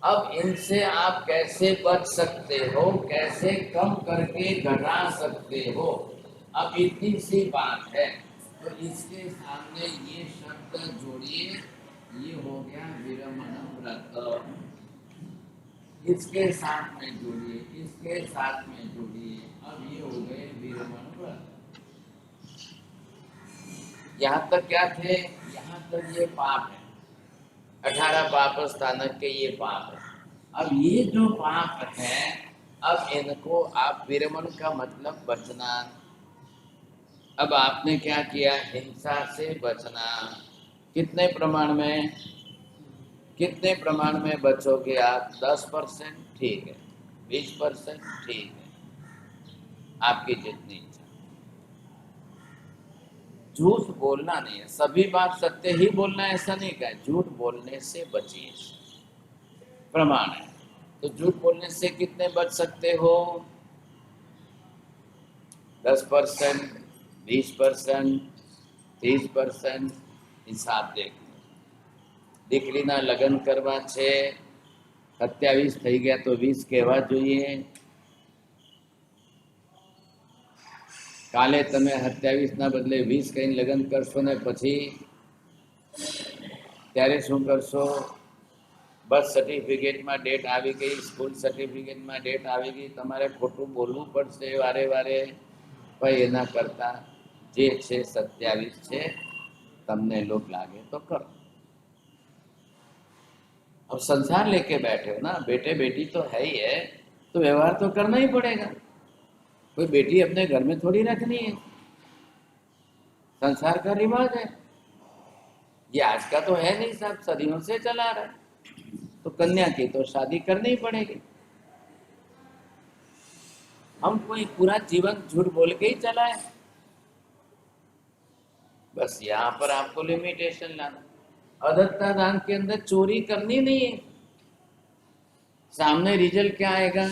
अब इनसे आप कैसे बच सकते हो, कैसे कम करके घटा सकते हो? अब इतनी सी बात है, तो इसके सामने ये शब्द जोड़िए। ये हो गया विरमण व्रत। इसके साथ में जोड़िए, इसके साथ में जोड़िए। अब ये हो गए विरमण व्रत। यहाँ तक क्या थे? यहाँ तक ये पाप है। 18 पाप स्थानक के ये पाप है। अब ये जो पाप है, अब इनको आप विरमण का मतलब बचना। अब आपने क्या किया? हिंसा से बचना। कितने प्रमाण में? कितने प्रमाण में बचोगे आप? 10%? ठीक है। 20%? ठीक है, आपकी जितनी इच्छा। झूठ बोलना नहीं है, सभी बात सत्य ही बोलना है ऐसा नहीं कहा। झूठ बोलने से बचिए, प्रमाण है। तो झूठ बोलने से कितने बच सकते हो? 10%, 20%, 30%? हिसाब देख लो। દીકરીના લગ્ન કરવા છે, 27 થઈ ગયા તો 20 કહેવા જોઈએ। કાલે તમે 27 ના બદલે 20 કહીને લગ્ન કરશો ને પછી ત્યારે શું કરશો? બર્થ સર્ટિફિકેટમાં ડેટ આવી ગઈ, સ્કૂલ સર્ટિફિકેટમાં ડેટ આવી ગઈ, તમારે ખોટું બોલવું પડશે વારે વારે। ભાઈ એના કરતાં જે છે 27 છે, તમને લોક લાગે તો કરો। अब संसार लेके बैठे हो ना, बेटे बेटी तो है ही है, तो व्यवहार तो करना ही पड़ेगा। कोई बेटी अपने घर में थोड़ी रखनी है, संसार का रिवाज है। ये आज का तो है नहीं, साहब सदियों से चला रहा है। तो कन्या की तो शादी करनी ही पड़ेगी। हम कोई पूरा जीवन झूठ बोल के ही चलाए? बस यहाँ पर आपको लिमिटेशन लाना। अदत्ता दान के अंदर चोरी करनी नहीं है। सामने रिजल्ट क्या आएगा?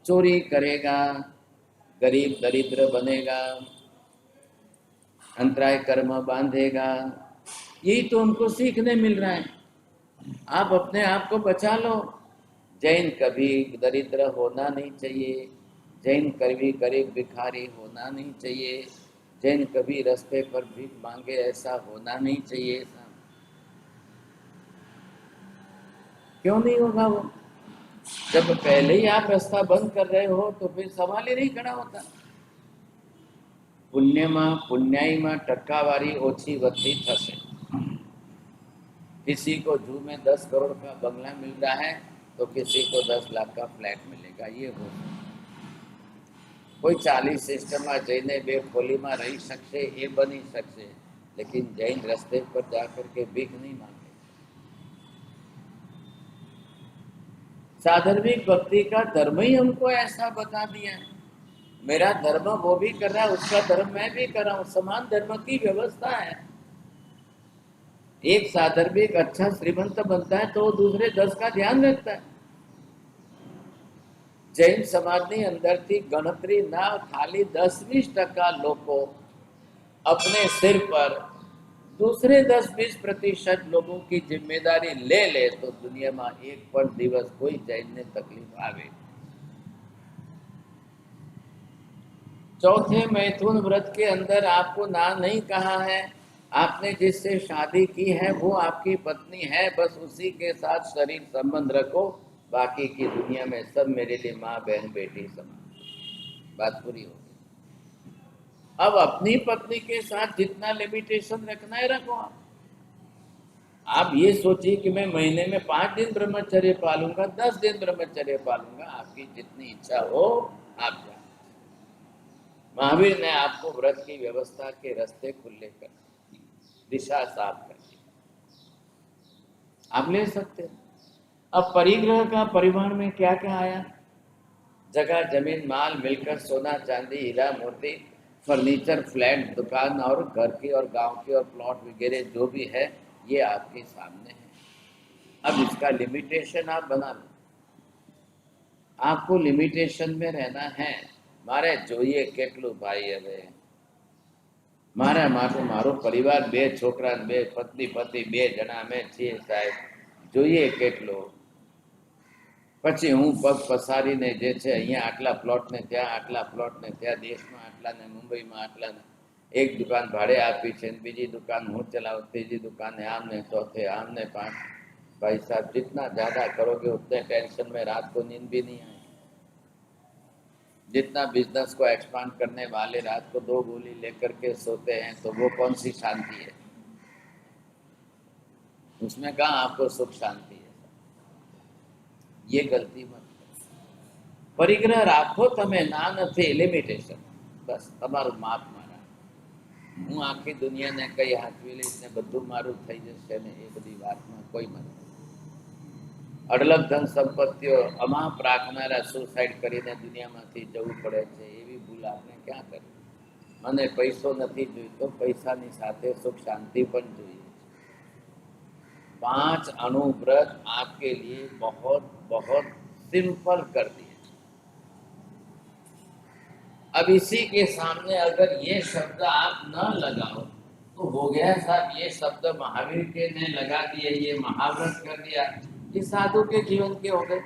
चोरी करेगा, गरीब दरिद्र बनेगा, अंतराय कर्म बांधेगा। यही तो हमको सीखने मिल रहा है। आप अपने आप को बचा लो। जैन कभी दरिद्र होना नहीं चाहिए, जैन कभी गरीब भिखारी होना नहीं चाहिए, जैन कभी रास्ते पर भीख मांगे ऐसा होना नहीं चाहिए। क्यों नहीं होगा वो? जब पहले ही आप रास्ता बंद कर रहे हो तो फिर सवाल ही नहीं खड़ा होता। पुण्यમાં पुण्याईમાં टक्कावारी ओછી વધતી થશે। किसी को जू में 10 करोड़ का बंगला मिल रहा है तो किसी को 10 लाख का फ्लैट मिलेगा। ये हो कोई 40 सिस्टम में जैने बे खोली में रही सकते, ये बनी सकते, लेकिन जैन रास्ते पर जाकर के भीख नहीं मांगे। साधर्मिक भक्ति का धर्म ही हमको ऐसा बता दिया है। मेरा धर्म वो भी कर रहा है, उसका धर्म मैं भी कर रहा हूँ, समान धर्म की व्यवस्था है। एक साधर्मिक अच्छा श्रीमंत बनता है तो दूसरे 10 का ध्यान रखता है। जैन समाजनी अंदरથી गणतरी ना खाली 10-20% लोगों अपने सिर पर दूसरे 10-20% लोगों की जिम्मेदारी ले ले तो दुनिया में एक पण दिवस कोई चैन ने तकलीफ आवे। चौथे मैथुन व्रत के अंदर आपको ना नहीं कहा है, आपने जिससे शादी की है वो आपकी पत्नी है, बस उसी के साथ शरीर संबंध रखो, बाकी की दुनिया में सब मेरे लिए माँ बहन बेटी समान। बात पूरी हो गई। अब अपनी पत्नी के साथ जितना लिमिटेशन रखना है रखो। आप ये सोचिए कि मैं महीने में 5 दिन ब्रह्मचर्य पालूंगा, 10 दिन ब्रह्मचर्य पालूंगा, आपकी जितनी इच्छा हो आप जाए। महावीर ने आपको व्रत की व्यवस्था के रास्ते खुले कर दिए, दिशा साफ कर दी, आप ले सकते हैं। अब परिग्रह का परिमाण में क्या क्या आया? जगह जमीन माल मिलकर सोना चांदी हीरा मोती फर्नीचर फ्लैट दुकान और घर की और गांव की और प्लॉट वगैरह जो भी है ये आपके सामने है। अब इसका लिमिटेशन आप बना लो। आपको लिमिटेशन में रहना है। मारे જોઈએ કેટલું ભાઈ હવે મારો પરિવાર 2 છોકરા 2 પત્ની પતિ 2 જણા અમે છીએ સાહેબ, જોઈએ કેટલો। પછી હું પગ પસારીને જે છે અહીંયા આટલા પ્લોટ ને ત્યાં આટલા પ્લોટ ને ત્યાં દેશમાં આટલા ને મુંબઈમાં આટલા ને एक दुकान भाड़े आपी है, बीजी दुकान हूँ चलाऊ, तीजी दुकान है आम ने, चौथे आम ने 5। भाई साहब जितना ज्यादा करोगे उतने टेंशन में रात को नींद भी नहीं आएगी। जितना बिजनेस को एक्सपांड करने वाले रात को 2 गोली लेकर के सोते हैं तो वो कौन सी शांति है? उसमें कहाँ आपको सुख शांति है? ये गलती मत करो। परिग्रह राखो तमे ना नहीं, लिमिटेशन बस तमारू माप मारा। हूँ आखी दुनिया ने कई हाथवी लईश ने बधु मारू थई जशे ने ए बधी वातमां कोई मत। अडलक धन संपत्तिओ अमा प्राखनारा सुसाइड करीने दुनियामांथी जवुं पड़े छे, एवी भूल आपने क्या करी? मने पैसो नथी जोईतो, पैसानी साथे सुख शांति पण जोईए। 5 अणुव्रत आपके लिए बहुत बहुत सिंपल कर दिए। अब इसी के सामने अगर ये शब्द आप न लगाओ तो हो गया साहब, ये शब्द महावीर के ने लगा दिए, ये महाव्रत कर दिया, ये साधु के जीवन के हो गए,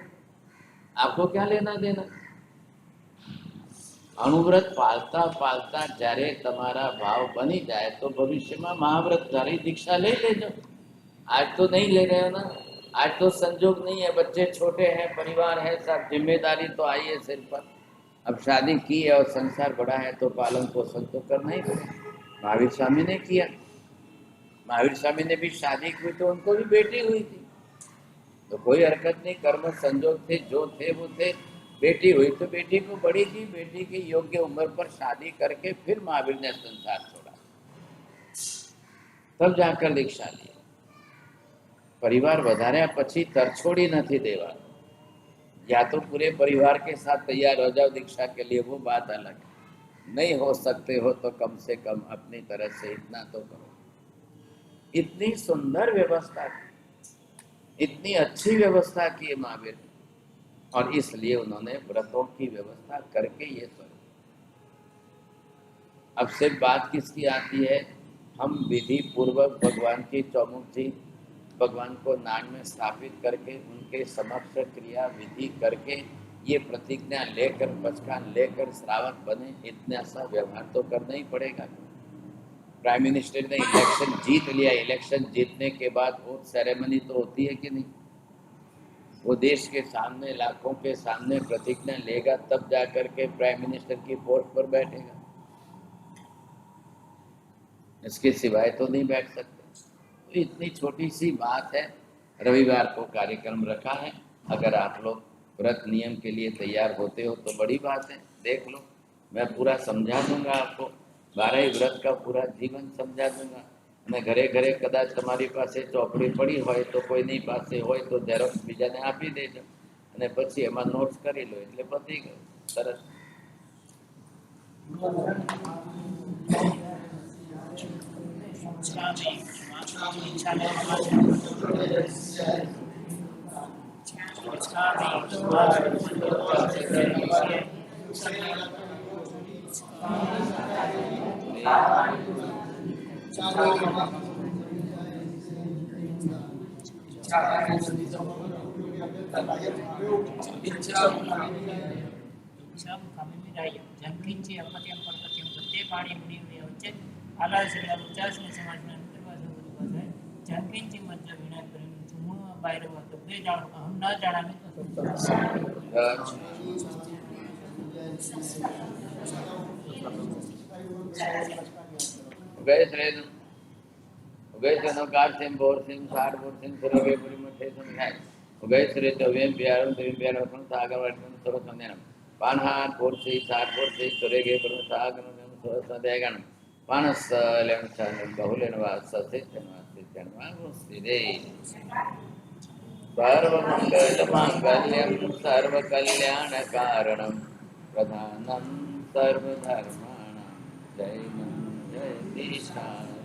आपको क्या लेना देना? अणुव्रत पालता पालता जारे तमारा भाव बनी जाए तो भविष्य में महाव्रत धारी दीक्षा ले लेजो। आज तो नहीं ले रहे हो ना, आज तो संजोग नहीं है, बच्चे छोटे हैं, परिवार है, सब जिम्मेदारी तो आई है सिर पर। अब शादी की है और संसार बड़ा है तो पालन पोषण तो करना ही पड़ेगा। महावीर स्वामी ने किया, महावीर स्वामी ने भी शादी की तो उनको भी बेटी हुई थी, तो कोई हरकत नहीं, कर्म संजोग थे जो थे वो थे। बेटी हुई तो बेटी को बड़ी की, बेटी की योग्य उम्र पर शादी करके फिर महावीर ने संसार छोड़ा, तब जाकर दीक्षा ली। परिवार वधार्या पछी तरछोड़ी नहीं देवा, या तो पूरे परिवार के साथ तैयार हो जाओ दीक्षा के लिए, वो बात अलग है। नहीं हो सकते हो तो कम से कम अपनी तरह से इतना तो करो। इतनी सुंदर व्यवस्था की, इतनी अच्छी व्यवस्था की है महावीर, और इसलिए उन्होंने व्रतों की व्यवस्था करके ये करो। अब सिर्फ बात किसकी आती है? हम विधि पूर्वक भगवान की चौमुखी, भगवान को नाक में स्थापित करके उनके समक्ष क्रिया विधि करके ये प्रतिज्ञा लेकर पचकान लेकर श्रावक बने, इतना सा व्यवहार तो करना ही पड़ेगा। प्राइम मिनिस्टर ने इलेक्शन जीत लिया, इलेक्शन जीतने के बाद वोट सेरेमनी तो होती है कि नहीं? वो देश के सामने लाखों के सामने प्रतिज्ञा लेगा तब जाकर के प्राइम मिनिस्टर की पोस्ट पर बैठेगा, इसके सिवाय तो नहीं बैठ सकते। तो इतनी छोटी सी बात है, रविवार को कार्यक्रम रखा है। अगर आप लोग व्रत नियम के लिए तैयार होते हो तो बड़ी बात है, देख लो, मैं पूरा समझा दूंगा आपको, 12 व्रत का पूरा जीवन समझा दूंगा। અને ઘરે ઘરે કદાચ તમારી પાસે ચોપડી પડી હોય તો કોઈની પાસે હોય તો ઝેરોક્સ બીજાને આપી દેજો અને પછી એમાં નોટ્સ કરી લો એટલે પતી ગયું, સરસ। Ugaisano Karsim, Borsim, Sar, Borsim, Surage, Purimatation, Hai. Ugaisri, the Vim, Biaram, the Vimbiaram, Sagar, and Sorosandanam. Panhat, Borsi, Sar, Borsi, Surage, Purusagan, Sorosandaganam. Panas, Lemchan, Bahulan was Sasit and Vasithan, सर्वमंगलमांगल्यं सर्वकल्याणकारणं प्रधानं सर्वधर्माणां जयं जयति शान्तिः।